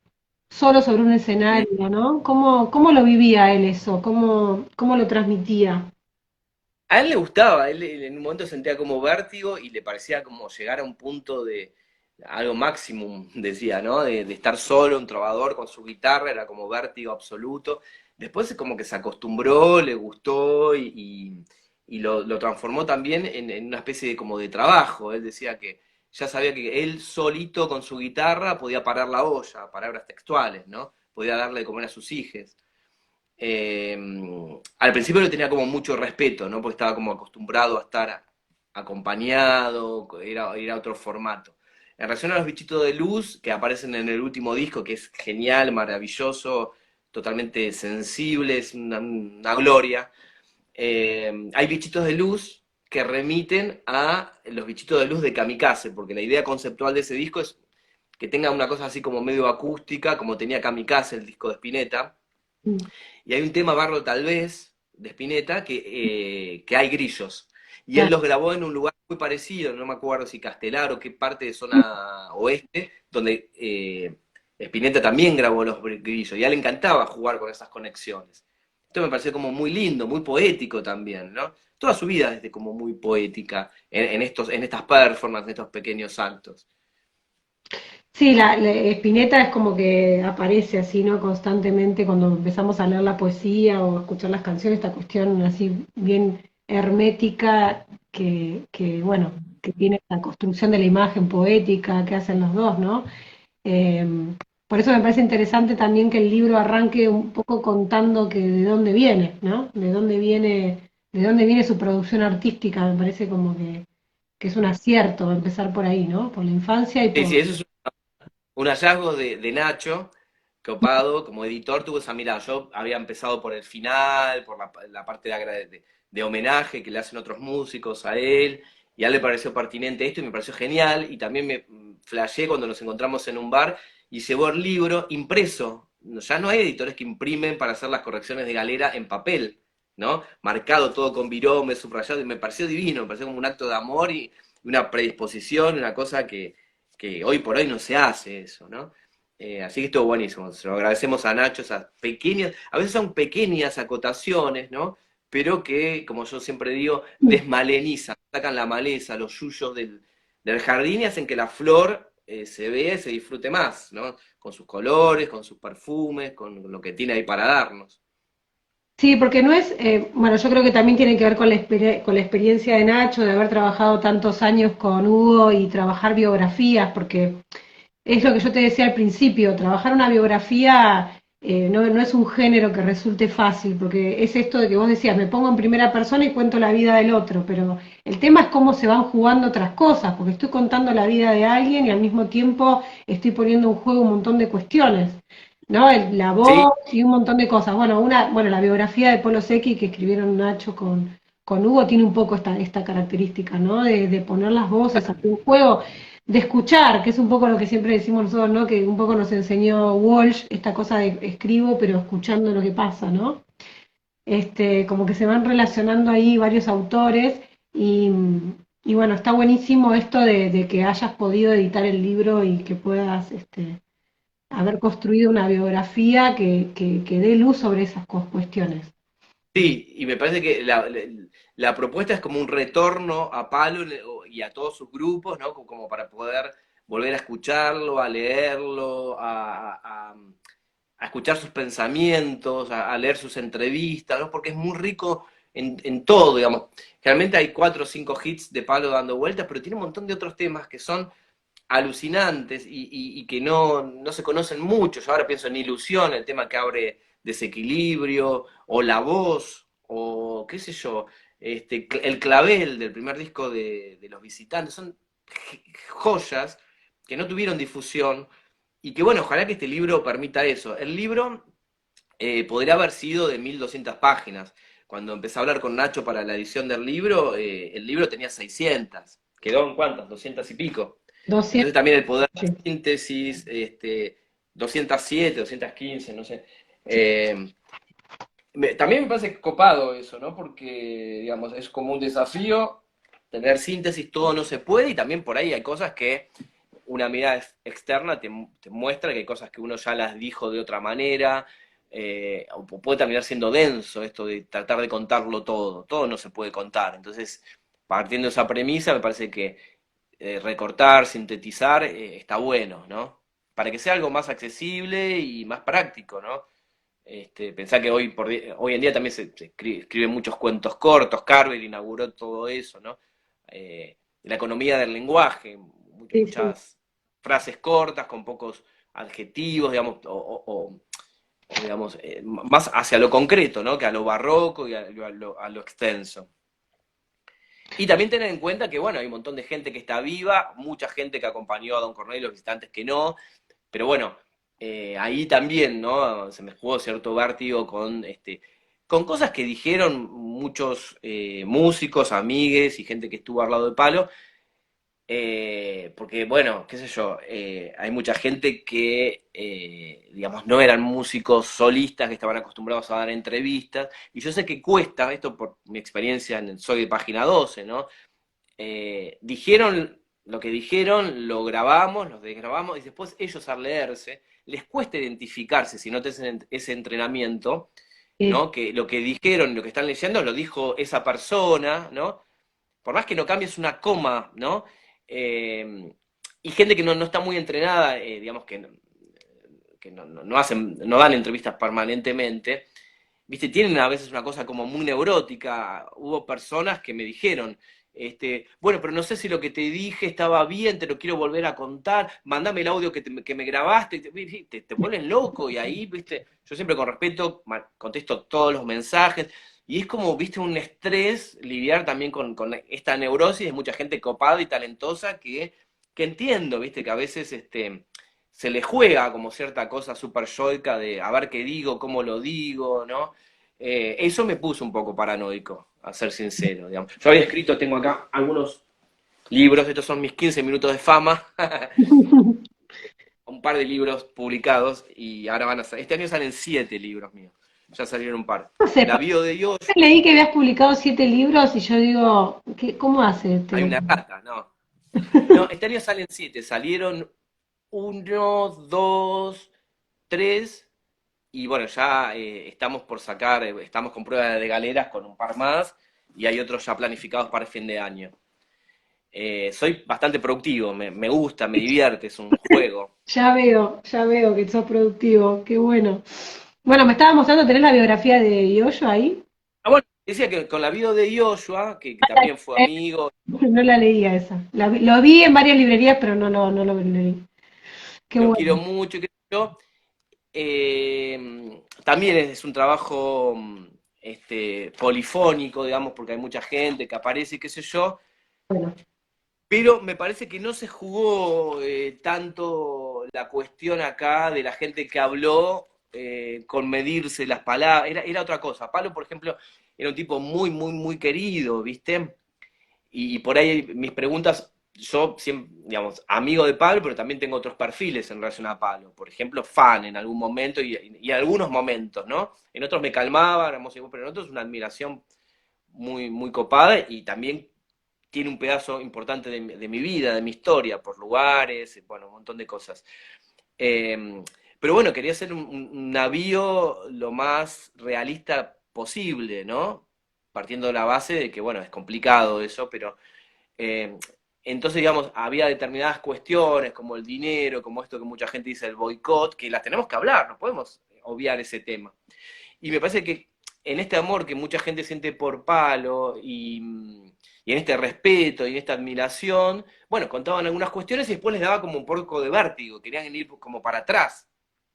sobre un escenario, ¿no? ¿Cómo lo vivía él eso? ¿Cómo lo transmitía? A él le gustaba, él en un momento sentía como vértigo y le parecía como llegar a un punto de algo máximo, decía, ¿no? De estar solo, un trovador con su guitarra, era como vértigo absoluto. Después como que se acostumbró, le gustó y lo transformó también en una especie de como de trabajo. Él decía que ya sabía que él solito con su guitarra podía parar la olla, palabras textuales, ¿no? Podía darle de comer a sus hijos. eh, Al principio le tenía como mucho respeto, ¿no? Porque estaba como acostumbrado a estar acompañado, era otro formato. En relación a los bichitos de luz que aparecen en el último disco, que es genial, maravilloso, totalmente sensible, es una gloria, hay bichitos de luz que remiten a los bichitos de luz de Kamikaze, porque la idea conceptual de ese disco es que tenga una cosa así como medio acústica, como tenía Kamikaze, el disco de Spinetta, Mm. y hay un tema, Barro tal vez, de Spinetta, que hay grillos. Y él Claro. los grabó en un lugar muy parecido, no me acuerdo si Castelar o qué parte de zona oeste, donde Spinetta también grabó los grillos. Y a él le encantaba jugar con esas conexiones. Esto me pareció como muy lindo, muy poético también, ¿no? Toda su vida es como muy poética en estas performances, en estos pequeños saltos. Sí, Spinetta es como que aparece así, ¿no? Constantemente cuando empezamos a leer la poesía o a escuchar las canciones, esta cuestión así bien hermética bueno, que tiene la construcción de la imagen poética que hacen los dos, ¿no? Eh, por eso me parece interesante también que el libro arranque un poco contando que de dónde viene, ¿no? De dónde viene su producción artística, me parece como que es un acierto empezar por ahí, ¿no? Por la infancia y Sí, por... sí, eso es un hallazgo de Nacho, copado, como editor tuve esa mirada. Yo había empezado por el final, por la parte de homenaje que le hacen otros músicos a él, y a él le pareció pertinente esto y me pareció genial, y también me flasheé cuando nos encontramos en un bar y llevó el libro impreso. Ya no hay editores que imprimen para hacer las correcciones de galera en papel, ¿no? Marcado todo con virome, subrayado, y me pareció divino, me pareció como un acto de amor y una predisposición, una cosa que hoy por hoy no se hace eso, ¿no? Así que estuvo buenísimo. Se lo agradecemos a Nacho, esas pequeñas, a veces son pequeñas acotaciones, ¿no? Pero que, como yo siempre digo, desmalenizan, sacan la maleza, los yuyos del jardín y hacen que la flor se vea y se disfrute más, ¿no? Con sus colores, con sus perfumes, con lo que tiene ahí para darnos. Sí, porque no es, bueno, yo creo que también tiene que ver con con la experiencia de Nacho, de haber trabajado tantos años con Hugo y trabajar biografías, porque es lo que yo te decía al principio, trabajar una biografía no es un género que resulte fácil, porque es esto de que vos decías, me pongo en primera persona y cuento la vida del otro, pero el tema es cómo se van jugando otras cosas, porque estoy contando la vida de alguien y al mismo tiempo estoy poniendo en juego un montón de cuestiones, ¿no? La Sí, voz y un montón de cosas. Bueno, la biografía de Polo Secchi que escribieron Nacho con Hugo tiene un poco esta característica, ¿no? De poner las voces, hacer un juego, de escuchar, que es un poco lo que siempre decimos nosotros, ¿no? Que un poco nos enseñó Walsh, esta cosa de escribo, pero escuchando lo que pasa, ¿no? Como que se van relacionando ahí varios autores y, y bueno, está buenísimo esto de que hayas podido editar el libro y que puedas haber construido una biografía que dé luz sobre esas cuestiones. sí, y me parece que la propuesta es como un retorno a Palo y a todos sus grupos, ¿no? Como para poder volver a escucharlo, a leerlo, a escuchar sus pensamientos, a leer sus entrevistas, ¿no? Porque es muy rico en todo, digamos. Realmente hay 4 o 5 hits de Palo dando vueltas, pero tiene un montón de otros temas que son alucinantes y que no se conocen mucho. Yo ahora pienso en Ilusión, el tema que abre Desequilibrio, o La Voz, o qué sé yo, el Clavel del primer disco de Los Visitantes. Son joyas que no tuvieron difusión y que bueno, ojalá que este libro permita eso. El libro podría haber sido de 1200 páginas. Cuando empecé a hablar con Nacho para la edición del libro, el libro tenía 600. ¿Quedó en cuántas? 200 y pico. 200. Entonces también el poder Sí, de síntesis, 207, 215, no sé. sí, También me parece copado eso, ¿no? Porque, digamos, es como un desafío tener síntesis, todo no se puede, y también por ahí hay cosas que una mirada externa te muestra que hay cosas que uno ya las dijo de otra manera, o puede terminar siendo denso esto de tratar de contarlo todo no se puede contar. Entonces, partiendo de esa premisa, me parece que recortar, sintetizar, está bueno, ¿no? Para que sea algo más accesible y más práctico, ¿no? Pensá que hoy en día también se escriben muchos cuentos cortos, Carver inauguró todo eso, ¿no? La economía del lenguaje, sí, sí. muchas frases cortas con pocos adjetivos, digamos, o, digamos, más hacia lo concreto, ¿no? Que a lo barroco y a lo extenso. Y también tener en cuenta que, bueno, hay un montón de gente que está viva, mucha gente que acompañó a Don Cornelio, los visitantes que no, pero bueno, ahí también, ¿no? Se me jugó cierto vértigo con cosas que dijeron muchos músicos, amigues y gente que estuvo al lado de Palo, porque, bueno, qué sé yo, hay mucha gente que, digamos, no eran músicos solistas, que estaban acostumbrados a dar entrevistas, y yo sé que cuesta, esto por mi experiencia en el Soy de Página 12, ¿no? Dijeron lo que dijeron, lo grabamos, lo desgrabamos, y después ellos al leerse, les cuesta identificarse si no tienen ese entrenamiento, Sí. ¿no? Que lo que dijeron, lo que están leyendo, lo dijo esa persona, ¿no? Por más que no cambies una coma, ¿no? Eh, y gente que no está muy entrenada, digamos que no hacen, no dan entrevistas permanentemente, viste, tienen a veces una cosa como muy neurótica. Hubo personas que me dijeron, bueno, pero no sé si lo que te dije estaba bien, te lo quiero volver a contar, mandame el audio que me grabaste, te vuelven loco y ahí, viste, yo siempre con respeto contesto todos los mensajes. Y es como, viste, un estrés lidiar también con esta neurosis de mucha gente copada y talentosa que entiendo, viste, que a veces se le juega como cierta cosa súper yoica de a ver qué digo, cómo lo digo, ¿no? Eso me puso un poco paranoico, a ser sincero, digamos. Yo había escrito, tengo acá algunos libros, estos son mis 15 minutos de fama, un par de libros publicados y ahora van a salir, este año salen 7 libros míos, ya salieron un par. No sé, La bio de Yoyo, leí que habías publicado 7 libros y yo digo, ¿cómo hace este hay una hombre? rata, ¿no? No, este año salen 7, salieron uno, dos, tres, y bueno, ya estamos por sacar, estamos con pruebas de galeras con un par más, y hay otros ya planificados para el fin de año. Soy bastante productivo, me gusta, me divierte, es un juego. Ya veo que sos productivo, qué bueno. Bueno, me estaba mostrando, ¿tenés la biografía de Yoyo ahí? Ah, bueno, decía que con la vida de Joshua, que también fue amigo, No la leía esa. Lo vi en varias librerías, pero no lo leí. Qué lo quiero bueno. mucho, qué sé yo. También es un trabajo polifónico, digamos, porque hay mucha gente que aparece, qué sé yo, Bueno, pero me parece que no se jugó tanto la cuestión acá de la gente que habló con medirse las palabras, era otra cosa. Palo, por ejemplo, era un tipo muy, muy, muy querido, ¿viste? Y por ahí mis preguntas, yo siempre, digamos, amigo de Pablo, pero también tengo otros perfiles en relación a Pablo. Por ejemplo, fan en algún momento y algunos momentos, ¿no? En otros me calmaba, pero en otros una admiración muy, muy copada y también tiene un pedazo importante de mi vida, de mi historia, por lugares, bueno, un montón de cosas. Eh, pero bueno, quería hacer un navío lo más realista posible, ¿no? Partiendo de la base de que, bueno, es complicado eso, pero eh, entonces, digamos, había determinadas cuestiones como el dinero, como esto que mucha gente dice, el boicot, que las tenemos que hablar, no podemos obviar ese tema. Y me parece que en este amor que mucha gente siente por Palo y en este respeto y en esta admiración, bueno, contaban algunas cuestiones y después les daba como un poco de vértigo, querían ir como para atrás.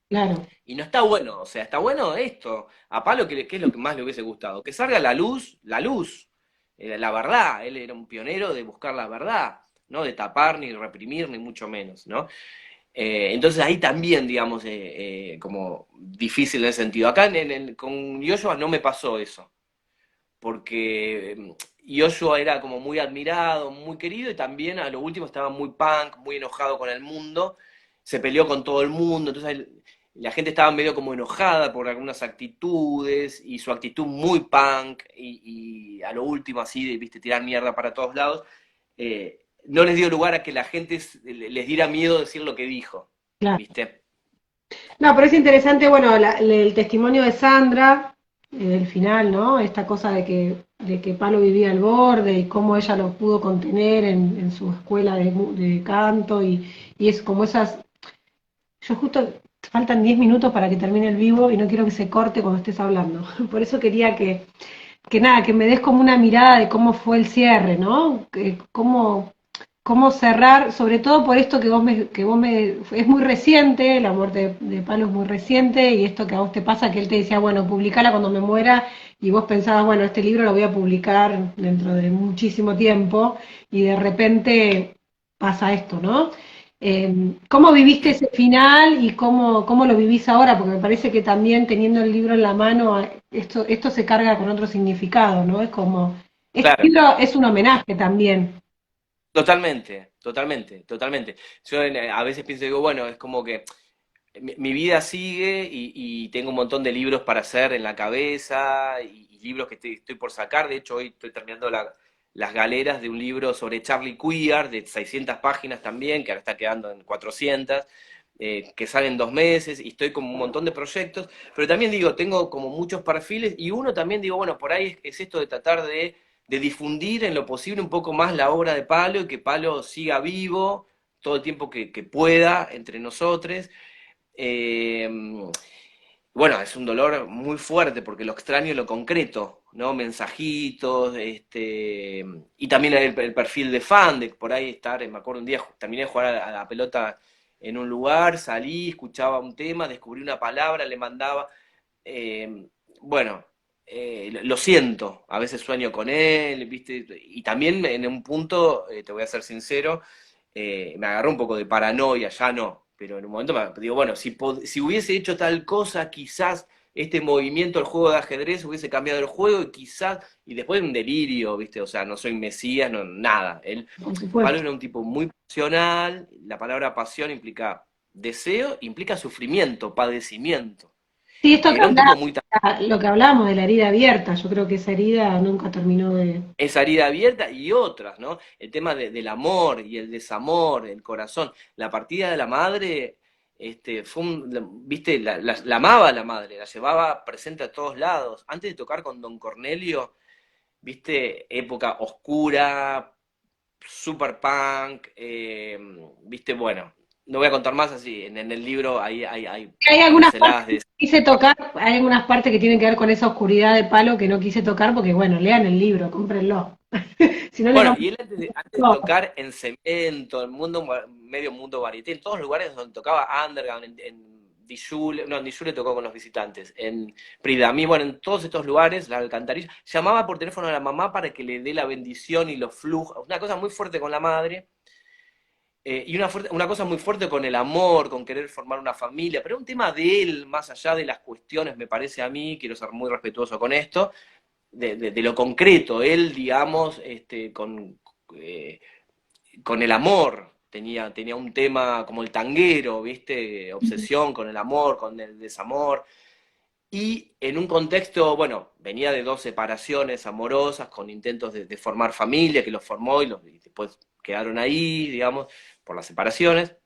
claro. Y no está bueno, o sea, está bueno esto. A Palo, ¿qué es lo que más le hubiese gustado? Que salga la luz, la verdad. Él era un pionero de buscar la verdad, no de tapar, ni reprimir, ni mucho menos, ¿no? Entonces ahí también, digamos, como difícil en ese sentido. Acá con Yoshua no me pasó eso, porque Yoshua era como muy admirado, muy querido y también a lo último estaba muy punk, muy enojado con el mundo, se peleó con todo el mundo, entonces la gente estaba medio como enojada por algunas actitudes y su actitud muy punk y a lo último así de, viste, tirar mierda para todos lados, no les dio lugar a que la gente les diera miedo decir lo que dijo, Claro. ¿viste? No, pero es interesante, bueno, el testimonio de Sandra, el final, ¿no? Esta cosa de que Palo vivía al borde y cómo ella lo pudo contener en su escuela de canto y es como esas. Yo justo, faltan 10 minutos para que termine el vivo y no quiero que se corte cuando estés hablando. Por eso quería que nada, que me des como una mirada de cómo fue el cierre, ¿no? Cómo cerrar, sobre todo por esto es muy reciente, la muerte de Palo es muy reciente, y esto que a vos te pasa, que él te decía, bueno, publicala cuando me muera, y vos pensabas, bueno, este libro lo voy a publicar dentro de muchísimo tiempo, y de repente pasa esto, ¿no? ¿Cómo viviste ese final y cómo lo vivís ahora? Porque me parece que también teniendo el libro en la mano, esto se carga con otro significado, ¿no? Es como, este Claro. libro es un homenaje también. Totalmente, totalmente, totalmente. Yo a veces pienso, digo, bueno, es como que mi vida sigue y tengo un montón de libros para hacer en la cabeza y libros que estoy por sacar. De hecho, hoy estoy terminando las galeras de un libro sobre Charlie Queer, de 600 páginas también, que ahora está quedando en 400, que sale en 2 meses, y estoy con un montón de proyectos. Pero también digo, tengo como muchos perfiles y uno también digo, bueno, por ahí es esto de tratar de difundir en lo posible un poco más la obra de Palo y que Palo siga vivo todo el tiempo que pueda entre nosotros. Eh, bueno, es un dolor muy fuerte porque lo extraño en lo concreto, ¿no? Mensajitos, y también el perfil de fan, de por ahí estar, me acuerdo un día terminé de jugar a la pelota en un lugar, salí, escuchaba un tema, descubrí una palabra, le mandaba, eh, bueno, lo siento, a veces sueño con él, ¿viste? Y también en un punto, te voy a ser sincero, me agarró un poco de paranoia, ya no, pero en un momento digo, bueno, si hubiese hecho tal cosa, quizás este movimiento, el juego de ajedrez, hubiese cambiado el juego y quizás, y después un delirio, ¿viste? O sea, no soy Mesías, no, nada. por Pablo supuesto. era un tipo muy pasional, la palabra pasión implica deseo, implica sufrimiento, padecimiento. Sí, esto que Era un tipo hablaba, muy lo que hablábamos de la herida abierta, yo creo que esa herida nunca terminó de... esa herida abierta y otras, ¿no? El tema del amor y el desamor, el corazón. La partida de la madre, viste, la amaba a la madre, la llevaba presente a todos lados. Antes de tocar con Don Cornelio, viste, época oscura, super punk, viste, bueno, no voy a contar más así, en el libro hay Hay algunas partes pinceladas que de... no quise tocar, hay algunas partes que tienen que ver con esa oscuridad de Palo que no quise tocar porque, bueno, lean el libro, cómprenlo. Si no les Bueno, vamos y él antes de a... tocar en Cemento, en medio mundo varieté, en todos los lugares donde tocaba Underground, en Dijule, no, en Dijule tocó con los visitantes, en Pridamí, bueno, en todos estos lugares, la alcantarilla, llamaba por teléfono a la mamá para que le dé la bendición y los flujos, una cosa muy fuerte con la madre, y una cosa muy fuerte con el amor, con querer formar una familia, pero un tema de él, más allá de las cuestiones, me parece a mí, quiero ser muy respetuoso con esto, de lo concreto, él, digamos, eh, con el amor, tenía un tema como el tanguero, ¿viste? Obsesión con el amor, con el desamor, y en un contexto, bueno, venía de dos separaciones amorosas, con intentos de formar familia, que los formó y después quedaron ahí, digamos, por las separaciones,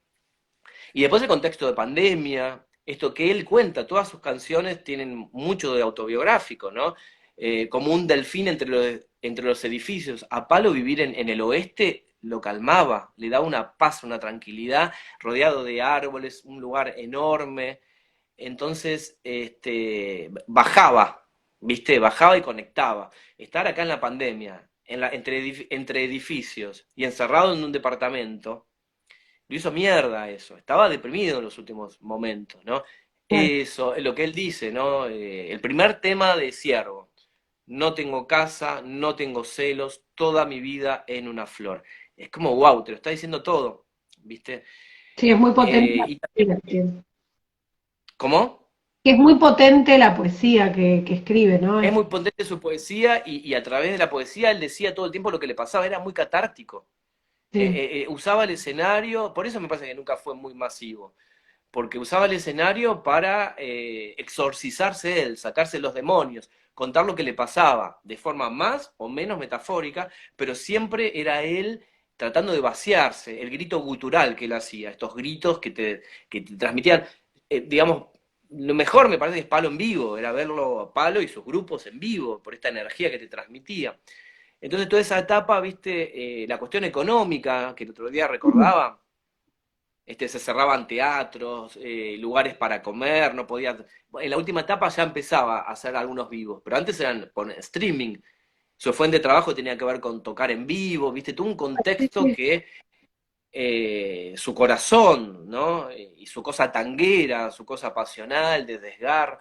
y después el contexto de pandemia, esto que él cuenta, todas sus canciones tienen mucho de autobiográfico, ¿no? Como un delfín entre los edificios. A Palo vivir en el oeste lo calmaba, le daba una paz, una tranquilidad, rodeado de árboles, un lugar enorme. Entonces, bajaba, ¿viste? Bajaba y conectaba. Estar acá en la pandemia, entre edificios y encerrado en un departamento, lo hizo mierda eso. Estaba deprimido en los últimos momentos, ¿no? Eso, es lo que él dice, ¿no? El primer tema de Ciervo. No tengo casa, no tengo celos, toda mi vida en una flor. Es como, wow, te lo está diciendo todo, ¿viste? Sí, es muy potente la Y también, poesía ¿cómo? que es muy potente la poesía que escribe, ¿no? Es muy potente su poesía y a través de la poesía él decía todo el tiempo lo que le pasaba, era muy catártico. Sí, Usaba el escenario, por eso me parece que nunca fue muy masivo, porque usaba el escenario para exorcizarse él, sacarse los demonios, contar lo que le pasaba, de forma más o menos metafórica, pero siempre era él tratando de vaciarse, el grito gutural que él hacía, estos gritos que te transmitían, digamos, lo mejor me parece que es Palo en vivo, era verlo a Palo y sus grupos en vivo, por esta energía que te transmitía. Entonces toda esa etapa, viste, la cuestión económica, que el otro día recordaba, se cerraban teatros, lugares para comer, no podía. En la última etapa ya empezaba a hacer algunos vivos, pero antes eran por streaming. Su fuente de trabajo tenía que ver con tocar en vivo, viste, todo un sí, contexto sí. que su corazón, ¿no? Y su cosa tanguera, su cosa pasional, de desgar.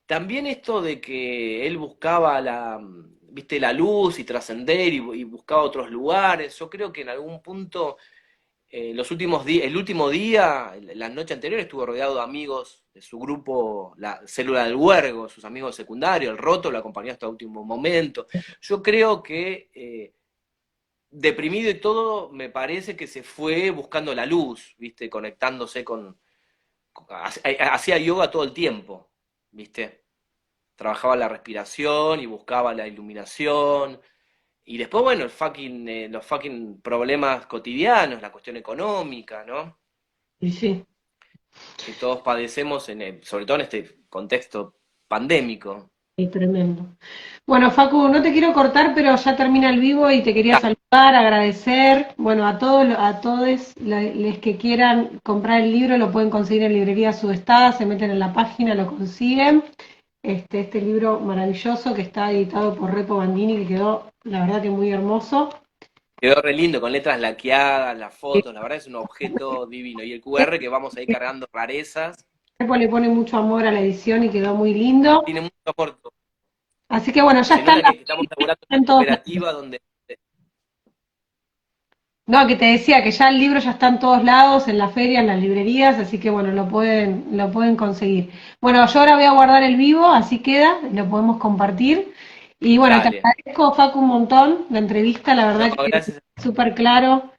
También esto de que él buscaba viste, la luz y trascender y buscaba otros lugares. Yo creo que en algún punto los últimos días, el último día, la noche anterior, estuvo rodeado de amigos de su grupo, la célula del Huergo, sus amigos secundarios, el Roto lo acompañó hasta el último momento. Yo creo que deprimido y todo, me parece que se fue buscando la luz, ¿viste? Conectándose hacía yoga todo el tiempo, ¿viste? Trabajaba la respiración y buscaba la iluminación. Y después, bueno, los fucking problemas cotidianos, la cuestión económica, ¿no? Y sí. Que todos padecemos, sobre todo en este contexto pandémico. Y tremendo. Bueno, Facu, no te quiero cortar, pero ya termina el vivo y te quería Ah, saludar, agradecer. Bueno, a todos los que quieran comprar el libro lo pueden conseguir en librería Sudestada, se meten en la página, lo consiguen. Este libro maravilloso que está editado por Repo Bandini, que quedó, la verdad que muy hermoso. quedó re lindo, con letras laqueadas, las fotos, la verdad es un objeto divino. Y el QR que vamos a ir cargando rarezas, Repo le pone mucho amor a la edición y quedó muy lindo. tiene mucho aporte. Así que bueno, ya Se están nota que estamos laburando en una en todos lados. cooperativa donde No, que te decía que ya el libro ya está en todos lados, en las ferias, en las librerías, así que bueno, lo pueden conseguir. Bueno, yo ahora voy a guardar el vivo, así queda, lo podemos compartir. Y bueno, te Dale. agradezco, Facu, un montón la entrevista, la No, verdad que gracias. súper claro.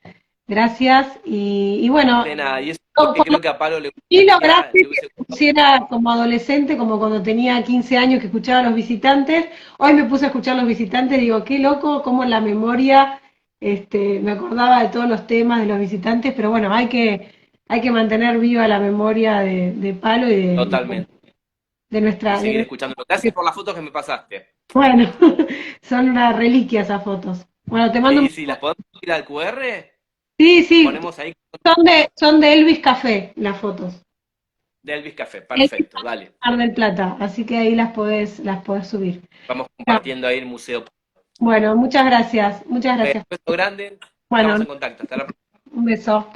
Gracias. Y bueno, De nada. Y eso es con porque lo creo que a Pablo que le lograste que hubiese gustado. pusiera como adolescente, como cuando tenía 15 años que escuchaba a Los Visitantes, hoy me puse a escuchar Los Visitantes, digo, qué loco, cómo la memoria, me acordaba de todos los temas de Los Visitantes, pero bueno, hay que mantener viva la memoria de Palo Totalmente. de Y nuestra, seguir escuchándolo. Gracias por las fotos que me pasaste. bueno, son una reliquia esas fotos. Bueno, te mando un... Sí, sí, las podemos ir al QR. Sí, sí, Ponemos ahí son de Elvis Café las fotos. de Elvis Café. Elvis Perfecto, dale. Mar del Plata, así que ahí las podés subir. Vamos No, compartiendo ahí el museo. bueno, muchas gracias, muchas Un gracias. beso grande. Estamos Bueno, en contacto. Hasta la próxima. un beso.